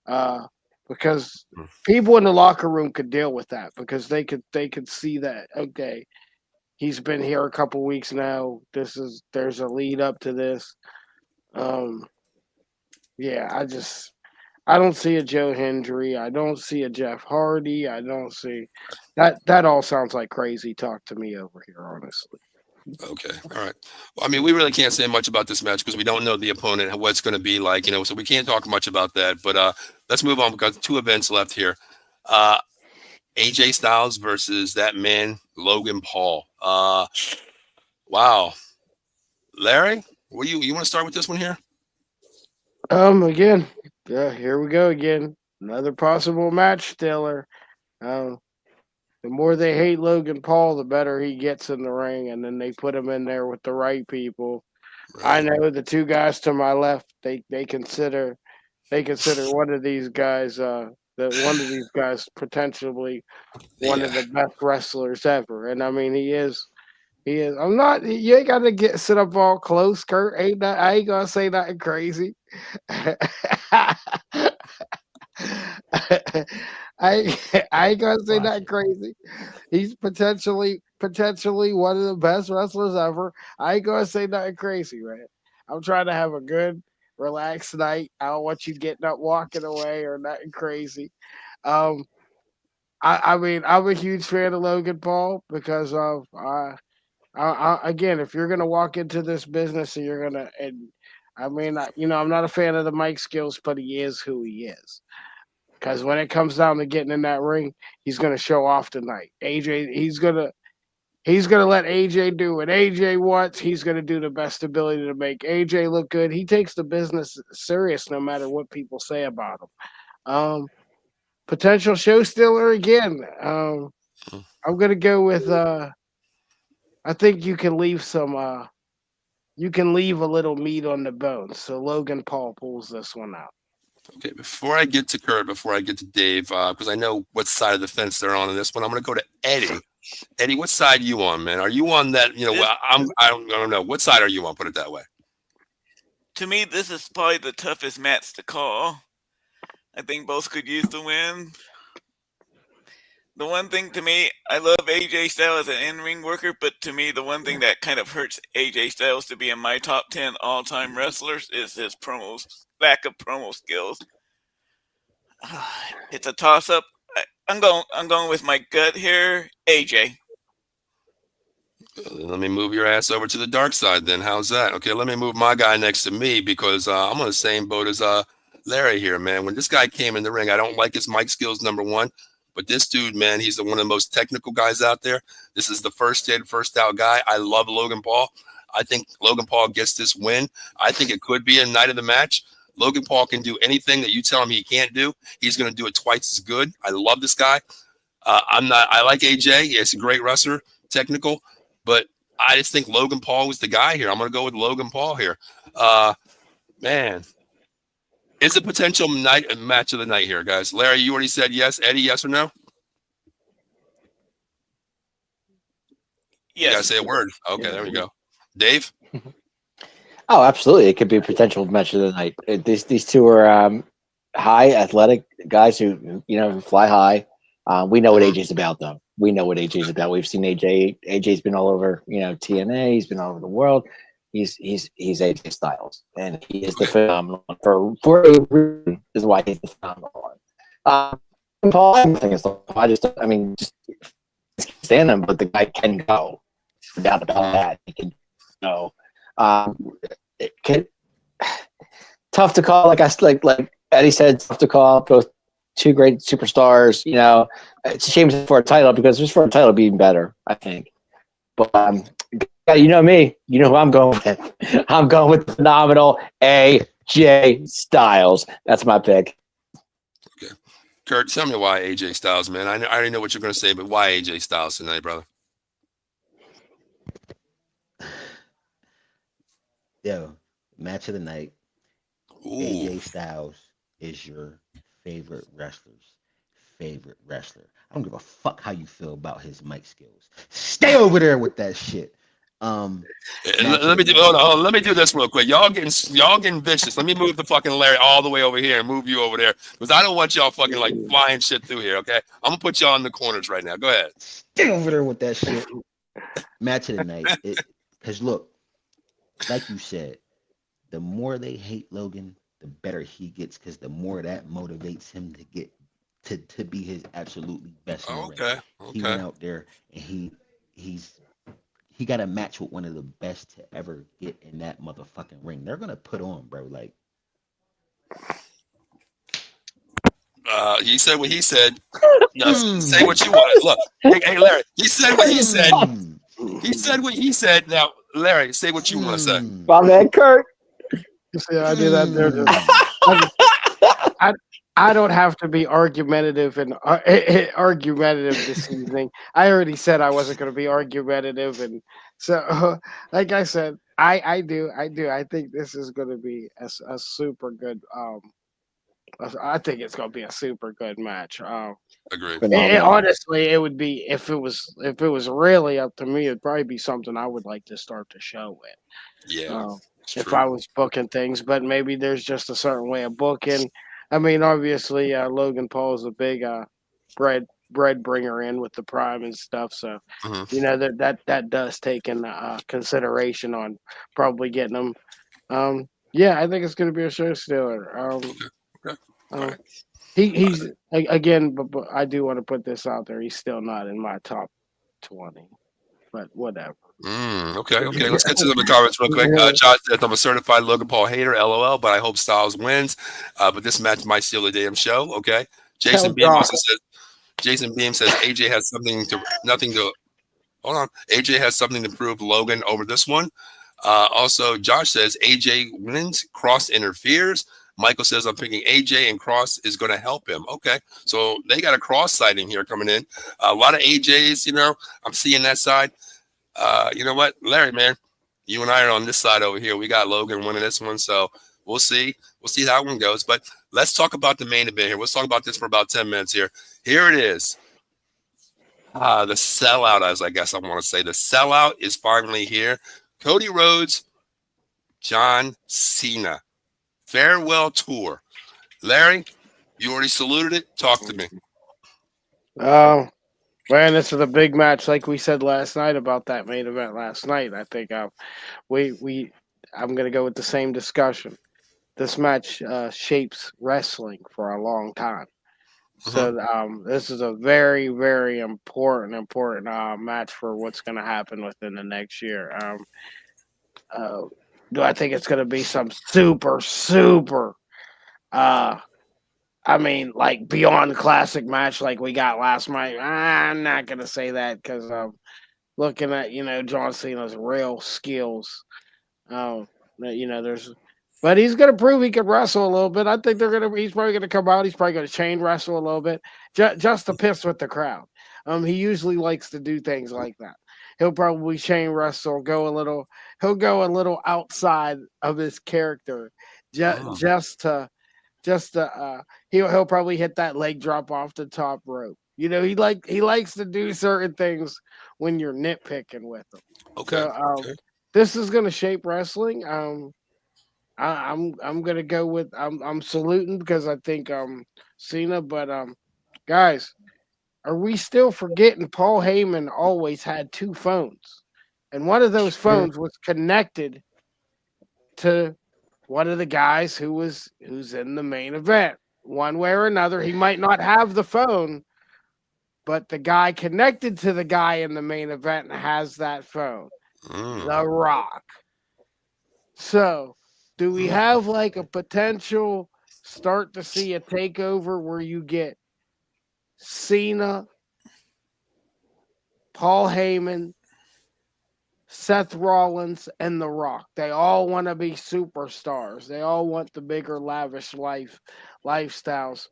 uh, because people in the locker room could deal with that because they could see that okay, he's been here a couple weeks now. There's a lead up to this. Um, yeah, I don't see a Joe Hendry. I don't see a Jeff Hardy. I don't see that. That all sounds like crazy talk to me over here, honestly. Okay. All right. Well, I mean, we really can't say much about this match because we don't know the opponent and what it's going to be like, so we can't talk much about that. But let's move on. We've got 2 events left here. AJ Styles versus that man, Logan Paul. Wow. Larry, you want to start with this one here? Again, yeah, here we go again. Another possible match stealer. The more they hate Logan Paul, the better he gets in the ring, and then they put him in there with the right people. Right. I know the 2 guys to my left. They consider one of these guys. One of these guys potentially one of the best wrestlers ever, and I mean he is. He is. I'm not. You ain't got to sit up all close, Kurt. I ain't gonna say nothing crazy. I I ain't gonna say Watch nothing it. crazy. He's potentially one of the best wrestlers ever. I ain't gonna say nothing crazy, man. I'm trying to have a good, relaxed night. I don't want you getting up, walking away, or nothing crazy. Um, I mean, I'm a huge fan of Logan Paul because of again, if you're gonna walk into this business and you're gonna, and I mean, I'm not a fan of the mic skills, but he is who he is. Because when it comes down to getting in that ring, he's gonna show off tonight. AJ, he's gonna let AJ do what AJ wants. He's gonna do the best ability to make AJ look good. He takes the business serious, no matter what people say about him. Potential show stealer again. I'm gonna go with. I think you can leave some. You can leave a little meat on the bone. So Logan Paul pulls this one out. Okay, before I get to Kurt, before I get to Dave, because I know what side of the fence they're on in this one, I'm going to go to Eddie. Eddie, what side are you on, man? Are you on that? I don't know. What side are you on? Put it that way. To me, this is probably the toughest match to call. I think both could use the win. The one thing to me, I love AJ Styles as an in-ring worker, but to me, the one thing that kind of hurts AJ Styles to be in my top 10 all-time wrestlers is his lack of promo skills. It's a toss-up. I'm going with my gut here, AJ. Let me move your ass over to the dark side then. How's that? Okay, let me move my guy next to me because I'm on the same boat as Larry here, man. When this guy came in the ring, I don't like his mic skills, number one. But this dude, man, he's one of the most technical guys out there. This is the first in, first out guy. I love Logan Paul. I think Logan Paul gets this win. I think it could be a night of the match. Logan Paul can do anything that you tell him he can't do. He's going to do it twice as good. I love this guy. I like AJ. He's a great wrestler, technical, but I just think Logan Paul was the guy here. I'm going to go with Logan Paul here. Man, it's a potential match of the night here, guys. Larry, you already said yes. Eddie, yes or no? Yes. You got to say a word. Okay, there we go. Dave? Oh, absolutely. It could be a potential match of the night. These two are high athletic guys who fly high. We know what AJ's about, though. We know what AJ's about. We've seen AJ. AJ's been all over, TNA. He's been all over the world. He's AJ Styles, and he is the phenomenal one for a reason. Is why he's the phenomenal one. Paul, I mean, just stand him, but the guy can go. No doubt about that. He can go. Tough to call. Like Eddie said, tough to call. Both two great superstars. It's a shame for a title because just for a title, it'd be even better, I think. But you know me. You know who I'm going with. I'm going with the phenomenal AJ Styles. That's my pick. Okay, Kurt, tell me why AJ Styles, man. I already know what you're going to say, but why AJ Styles tonight, brother? Yo, match of the night. Ooh. AJ Styles is your favorite wrestler's favorite wrestler. I don't give a fuck how you feel about his mic skills. Stay over there with that shit. Let me do this real quick. Y'all getting vicious. Let me move the fucking Larry all the way over here and move you over there because I don't want y'all fucking like flying shit through here. Okay, I'm gonna put y'all in the corners right now. Go ahead. Stay over there with that shit. Match of the night. Because look, like you said, the more they hate Logan, the better he gets because the more that motivates him to get to be his absolutely best. Okay. He went out there and he got a match with one of the best to ever get in that motherfucking ring. They're gonna put on, bro. Like, he said what he said. Say what you want. Look, hey, Larry. He said what he said. He said what he said. Now, Larry, say what you want to say. My man, Kurt. See how I do that there? I don't have to be argumentative and argumentative this evening. I already said I wasn't going to be argumentative, and so, like I said, I do. I think this is going to be a super good. I think it's going to be a super good match. Agreed. Honestly, it would be if it was really up to me, it'd probably be something I would like to start the show with. Yeah. If I was booking things, but maybe there's just a certain way of booking. I mean, obviously, Logan Paul is a big bread bringer in with the Prime and stuff. So, that does take into consideration on probably getting them. Yeah, I think it's going to be a show stealer. Right. He's again, but I do want to put this out there. He's still not in my top 20, but whatever. Okay. Let's get to the comments real quick. Josh says, I'm a certified Logan Paul hater, LOL, but I hope Styles wins. But this match might steal the damn show. Okay. Jason Beam says AJ has nothing to hold on. AJ has something to prove Logan over this one. Also, Josh says AJ wins, Cross interferes. Michael says I'm picking AJ and Cross is going to help him. Okay. So they got a Cross sighting here coming in. A lot of AJs, I'm seeing that side. You know what, Larry, man, you and I are on this side over here. We got Logan winning this one, so we'll see. We'll see how one goes. But let's talk about the main event here. Let's talk about this for about 10 minutes here. Here it is. The sellout, as I guess I want to say. The sellout is finally here. Cody Rhodes, John Cena. Farewell tour. Larry, you already saluted it. Talk to me. Oh. Man, this is a big match, like we said last night about that main event last night. I think I'm going to go with the same discussion. This match shapes wrestling for a long time. So this is a very, very important match for what's going to happen within the next year. Do I think it's going to be some super? I mean, like beyond classic match like we got last night. I'm not going to say that because looking at John Cena's real skills. There's, but he's gonna prove he can wrestle a little bit. I think he's probably gonna come out. He's probably gonna chain wrestle a little bit, just to piss with the crowd. He usually likes to do things like that. He'll probably chain wrestle, he'll go a little outside of his character, just to he'll probably hit that leg drop off the top rope. He likes to do certain things when you're nitpicking with him. Okay. So, this is going to shape wrestling. I'm going to go with I'm saluting because I think Cena, but guys, are we still forgetting Paul Heyman always had 2 phones, and one of those phones was connected to one of the guys who's in the main event. One way or another, he might not have the phone, but the guy connected to the guy in the main event has that phone. The Rock. So, do we have like a potential start to see a takeover where you get Cena, Paul Heyman, Seth Rollins, and The Rock? They all want to be superstars. They all want the bigger, lavish lifestyles.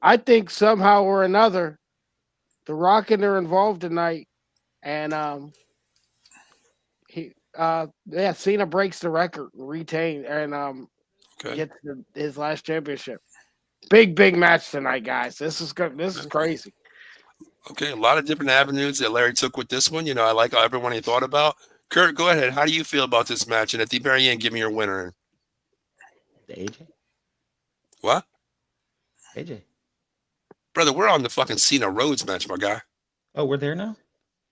I think somehow or another, The Rock and they're involved tonight, and Cena breaks the record, retain, and gets his last championship. Big match tonight, guys. This is good. This is crazy. Okay, a lot of different avenues that Larry took with this one. I like how everyone he thought about. Kurt, go ahead. How do you feel about this match? And at the very end, give me your winner. The AJ. What? AJ. Brother, we're on the fucking Cena Rhodes match, my guy. Oh, we're there now?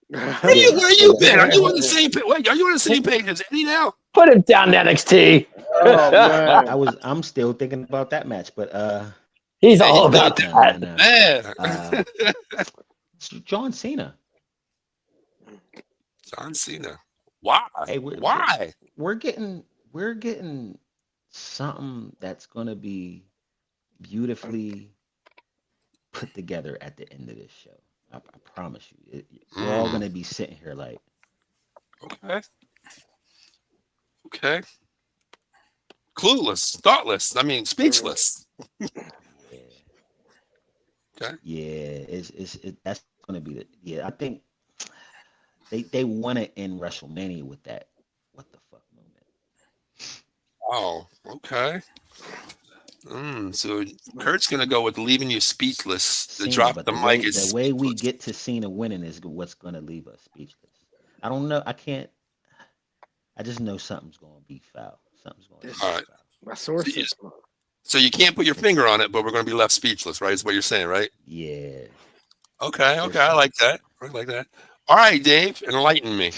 Where you been? Are you on the same page? Wait, are you on the same page as Eddie now? Put him down, NXT. Oh, man. I'm still thinking about that match, but he's all about that. Man. John Cena. John Cena. Why? Hey, why? We're getting something that's gonna be beautifully put together at the end of this show. I promise you. We're all gonna be sitting here like, okay, clueless, thoughtless. I mean, speechless. Okay. Yeah, that's gonna be I think they want to end WrestleMania with that what the fuck moment. Oh, okay. So Kurt's gonna go with leaving you speechless. Cena, Drop but the mic is the way we get to Cena winning is what's gonna leave us speechless. I don't know. I can't. I just know something's gonna be foul. Something's gonna be foul. My sources. So you can't put your finger on it, but we're gonna be left speechless, right? Is what you're saying, right? Yeah. Okay. I like that. All right, Dave, enlighten me.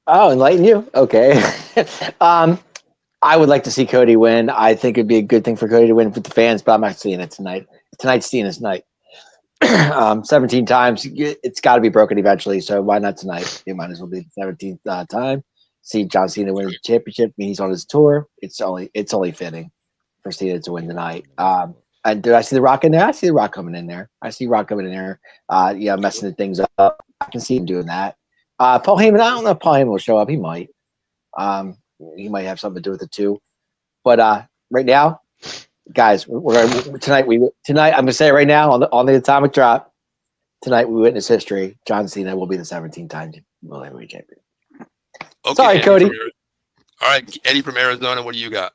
Oh, enlighten you? Okay. I would like to see Cody win. I think it'd be a good thing for Cody to win with the fans, but I'm not seeing it tonight. Tonight's Cena's night. 17 times. It's got to be broken eventually, so why not tonight? It might as well be the 17th time. See John Cena win the championship. He's on his tour. It's only fitting for Cena to win tonight. And did I see The Rock in there? I see The Rock coming in there. Messing the things up. I can see him doing that. Paul Heyman, I don't know if Paul Heyman will show up. He might. He might have something to do with it too. But right now, guys, tonight. I'm gonna say it right now on the Atomic Drop. Tonight we witness history. John Cena will be the 17-time World Heavyweight Champion. Okay, sorry, Cody. All right, Eddie from Arizona. What do you got?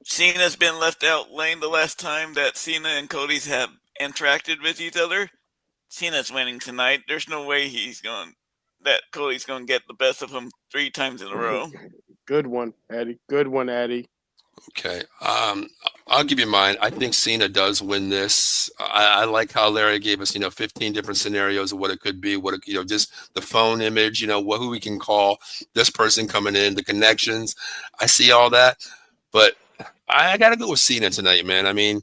Cena's been left out lane the last time that Cena and Cody's have interacted with each other. Cena's winning tonight. There's no way Cody's going to get the best of him 3 times in a row. Good one, Eddie. Good one, Eddie. Okay. I'll give you mine. I think Cena does win this. I like how Larry gave us, 15 different scenarios of what it could be, just the phone image, who we can call, this person coming in, the connections. I see all that, but I got to go with Cena tonight, man. I mean,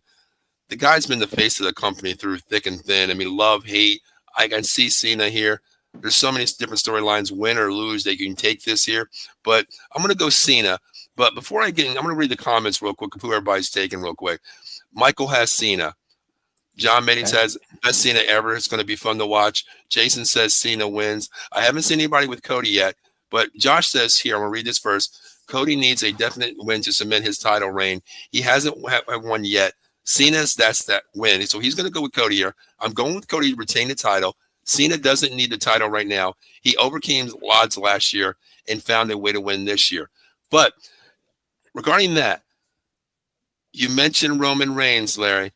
the guy's been the face of the company through thick and thin. I mean, love, hate. I can see Cena here. There's so many different storylines, win or lose, that you can take this here. But I'm going to go Cena. But before I get in, I'm going to read the comments real quick of who everybody's taking real quick. Michael has Cena. John Manning says, best Cena ever. It's going to be fun to watch. Jason says Cena wins. I haven't seen anybody with Cody yet. But Josh says here, I'm going to read this first. Cody needs a definite win to cement his title reign. He hasn't won yet. Cena's, that's that win. So he's going to go with Cody here. I'm going with Cody to retain the title. Cena doesn't need the title right now. He overcame odds last year and found a way to win this year. But regarding that, you mentioned Roman Reigns, Larry.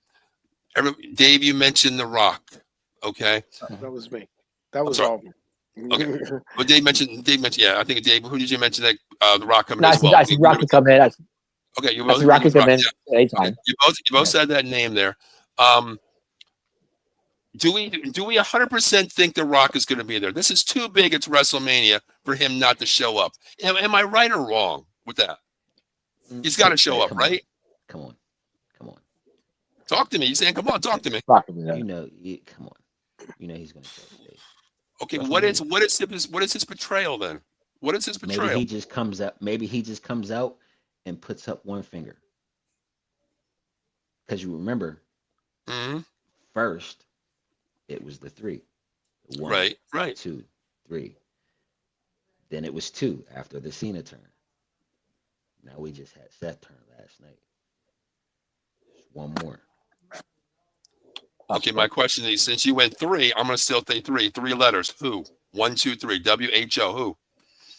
Dave, you mentioned The Rock. Okay. That was me. That was all. Okay. Well, Dave mentioned, yeah, I think Dave, who did you mention that The Rock coming as well? I see Rock could come in. Okay, you both Rock could come in anytime. You both said that name there. Do we 100% think The Rock is going to be there? This is too big. It's WrestleMania for him not to show up. Am I right or wrong with that? He's got to show up, right? Come on. Talk to me. You're saying, come on, talk to me. Come on. You know he's going to show up. Okay, what is his betrayal then? What is his betrayal? Maybe he just comes out and puts up one finger. Because you remember, first it was the 3. 1, right. 2, 3. Then it was 2 after the Cena turn. Now we just had Seth turn last night. Just one more. Okay, my question is, since you went 3, I'm going to still say 3. 3 letters. Who? 1, 2, 3. WHO. Who?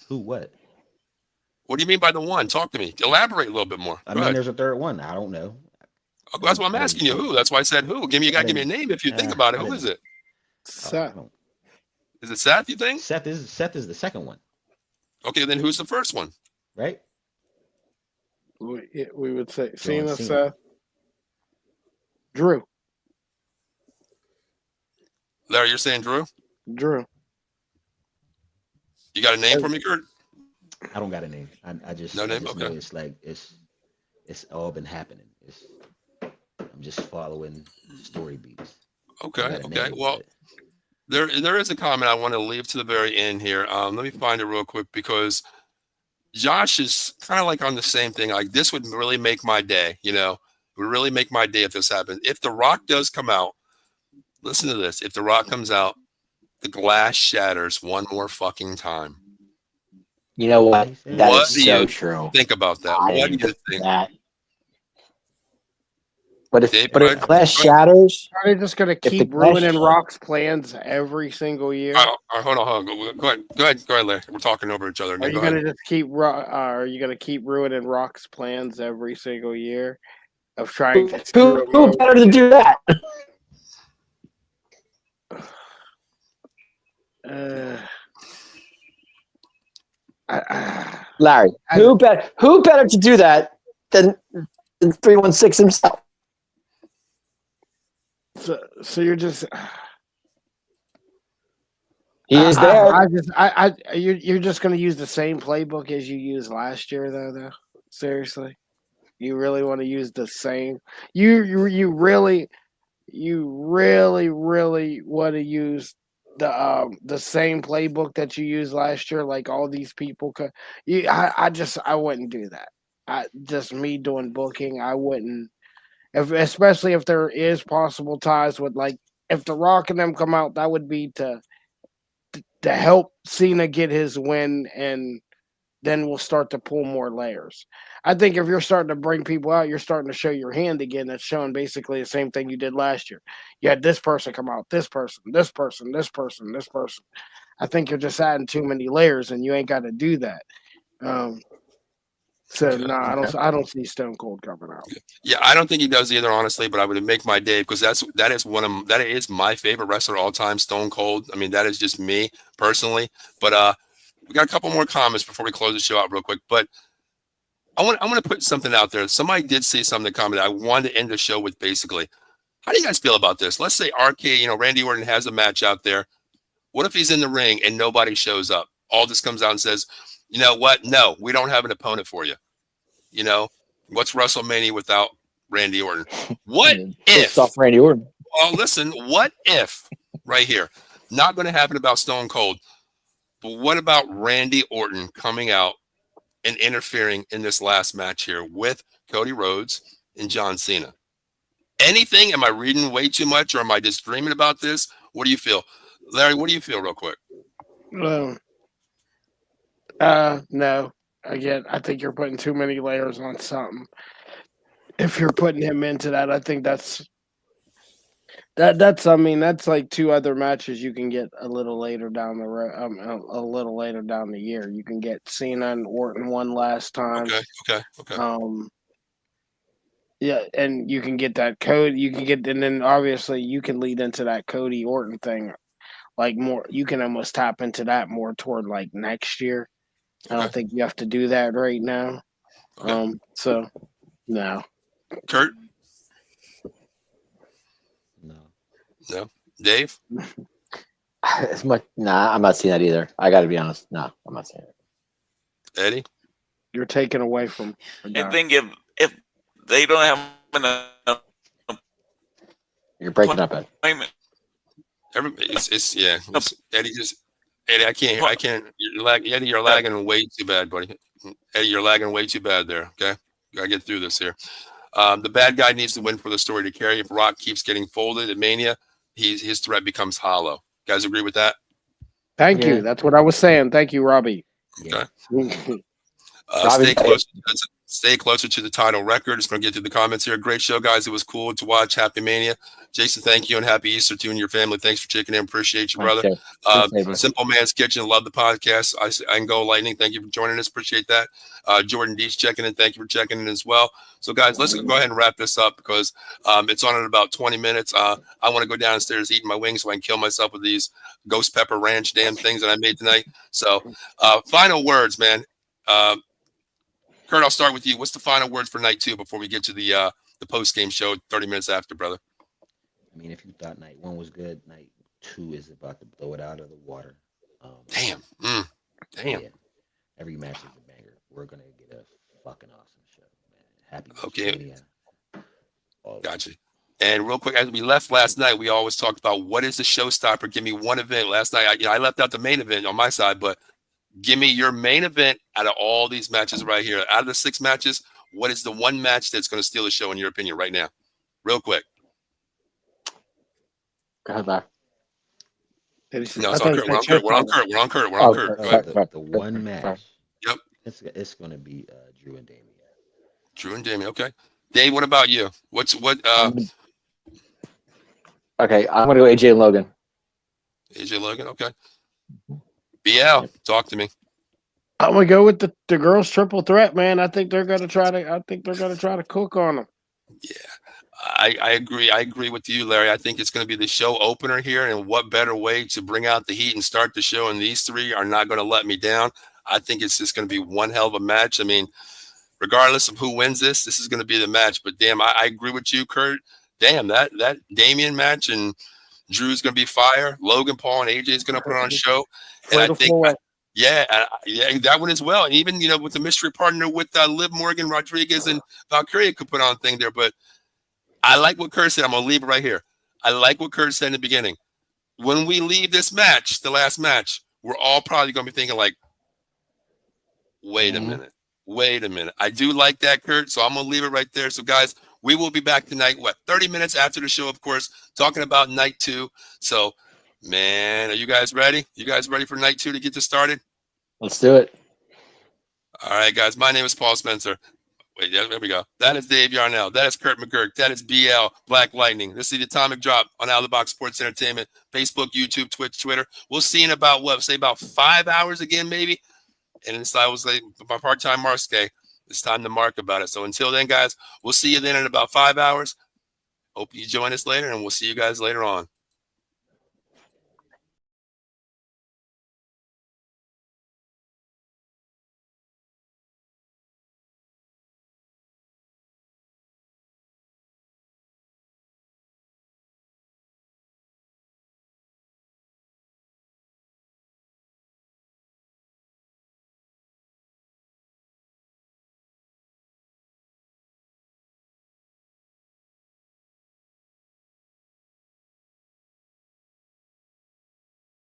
Who? What? What do you mean by the 1? Talk to me. Elaborate a little bit more. I mean, there's a third one. I don't know. That's why I'm asking you. Who? That's why I said who. You got to give me a name if you think about it. Who is it? Seth. Is it Seth? You think? Seth is the second one. Okay, then who's the first one? Right. We would say Cena, Seth, Drew. Larry, you're saying Drew? Drew. You got a name for me, Kurt? I don't got a name. I just no name. Know okay. it's like it's all been happening. I'm just following story beats. Okay. Well, there is a comment I want to leave to the very end here. Let me find it real quick because Josh is kind of like on the same thing. Like this would really make my day. You know, it would really make my day if this happened. If The Rock does come out, listen to this. If The Rock comes out, the glass shatters one more fucking time. You know what? That is so true. Think about that. What do you think? But if glass shatters, are they just going to keep ruining Rock's plans every single year? Hold on. Go ahead, Larry. We're talking over each other. Are you going to just keep? Are you going to keep ruining Rock's plans every single year of trying to? Who better to do that? Larry, who better to do that than 316 himself? So you're just he is there. You're just going to use the same playbook as you used last year, though. Seriously, you really want to use the same? You really want to use the same playbook that you used last year? Like all these people could. I wouldn't do that. Just me doing booking, I wouldn't. Especially if there is possible ties with, like, if The Rock and them come out, that would be to help Cena get his win, and then we'll start to pull more layers. I think if you're starting to bring people out, you're starting to show your hand again. That's showing basically the same thing you did last year. You had this person come out, this person. I think you're just adding too many layers, and you ain't got to do that. I don't see Stone Cold coming out. Yeah, I don't think he does either, honestly. But I would make my day because that is my favorite wrestler of all time, Stone Cold. I mean, that is just me personally. But we got a couple more comments before we close the show out real quick. But I want to put something out there. Somebody did say something in the comment I wanted to end the show with. Basically, how do you guys feel about this? Let's say RK, Randy Orton has a match out there. What if he's in the ring and nobody shows up? Aldis comes out and says, you know what? No, we don't have an opponent for you. What's WrestleMania without Randy Orton. What Pissed if? off Randy Orton. Well, listen, what if right here? Not going to happen about Stone Cold. But what about Randy Orton coming out and interfering in this last match here with Cody Rhodes and John Cena? Anything? Am I reading way too much, or am I just dreaming about this? What do you feel? Larry, what do you feel real quick? No. Again, I think you're putting too many layers on something. If you're putting him into that, I think that's I mean, that's like two other matches you can get a little later down the road. A little later down the year, you can get Cena and Orton one last time. Okay. Yeah, and you can get that Cody. You can get, and then obviously you can lead into that Cody Orton thing, like more. You can almost tap into that more toward like next year. I don't think you have to do that right now. Okay. So no. Kurt? No. Dave? As much, nah, I'm not seeing that either. I got to be honest. No, I'm not seeing it. Eddie? You're taken away from. I think if they don't have enough You're breaking up, Ed. appointment, Eddie, I can't. Eddie, you're lagging way too bad, buddy. Eddie, you're lagging way too bad there. Okay, gotta get through this here. The bad guy needs to win for the story to carry. If Rock keeps getting folded at Mania, his threat becomes hollow. Guys agree with that? Thank you. That's what I was saying. Thank you, Robbie. Okay. Robbie, Stay closer to the title record. Just going to get through the comments here. Great show, guys. It was cool to watch. Happy Mania. Jason, thank you, and happy Easter to you and your family. Thanks for checking in. Appreciate you, brother. Simple Man's Kitchen. Love the podcast. I can go Lightning. Thank you for joining us. Appreciate that. Jordan Deach checking in. Thank you for checking in as well. So, guys, let's go ahead and wrap this up because it's on in about 20 minutes. I want to go downstairs eating my wings so I can kill myself with these ghost pepper ranch damn things that I made tonight. So, final words, man. Kurt, I'll start with you. What's the final words for night 2 before we get to the post game show 30 minutes after, brother? I mean, if you thought night 1 was good, night 2 is about to blow it out of the water. Damn. Yeah, every match is a banger. We're gonna get a fucking awesome show, man. Happy. Okay. Gotcha. And real quick, as we left last night, we always talked about what is the showstopper. Give me one event. Last night, I left out the main event on my side, but give me your main event out of all these matches right here. Out of the 6 matches, what is the one match that's going to steal the show in your opinion right now? Real quick. Go ahead, Larry. No, it's on Kurt. We're on Kurt. Go ahead. The one match. Yep. It's going to be Drew and Damien. Drew and Damien. Okay. Dave, what about you? Okay, I'm going to go AJ and Logan. AJ Logan. Okay. BL, talk to me. I'm gonna go with the girls triple threat, man. I think they're gonna try to cook on them. Yeah, I agree. I agree with you, Larry. I think it's going to be the show opener here, and what better way to bring out the heat and start the show? And these 3 are not going to let me down. I think it's just going to be one hell of a match. I mean, regardless of who wins this is going to be the match. But damn, I agree with you, Kurt. Damn, that Damien match and Drew's going to be fire. Logan Paul and AJ is going to put on a show. And I think, that one as well. And even, with the mystery partner with Liv Morgan, Rodriguez, and Valkyria could put on a thing there. But I like what Kurt said. I'm going to leave it right here. I like what Kurt said in the beginning. When we leave this match, the last match, we're all probably going to be thinking like, wait a minute. I do like that, Kurt. So I'm going to leave it right there. So, guys, we will be back tonight, 30 minutes after the show, of course, talking about night 2. So, man, are you guys ready? You guys ready for night 2 to get this started? Let's do it. All right, guys. My name is Paul Spencer. Wait, there we go. That is Dave Yarnell. That is Kurt McGurk. That is BL Black Lightning. This is the Atomic Drop on Out of the Box Sports Entertainment, Facebook, YouTube, Twitch, Twitter. We'll see in about about 5 hours again, maybe. And I was like my part-time Marske. It's time to mark about it. So until then, guys, we'll see you then in about 5 hours. Hope you join us later, and we'll see you guys later on.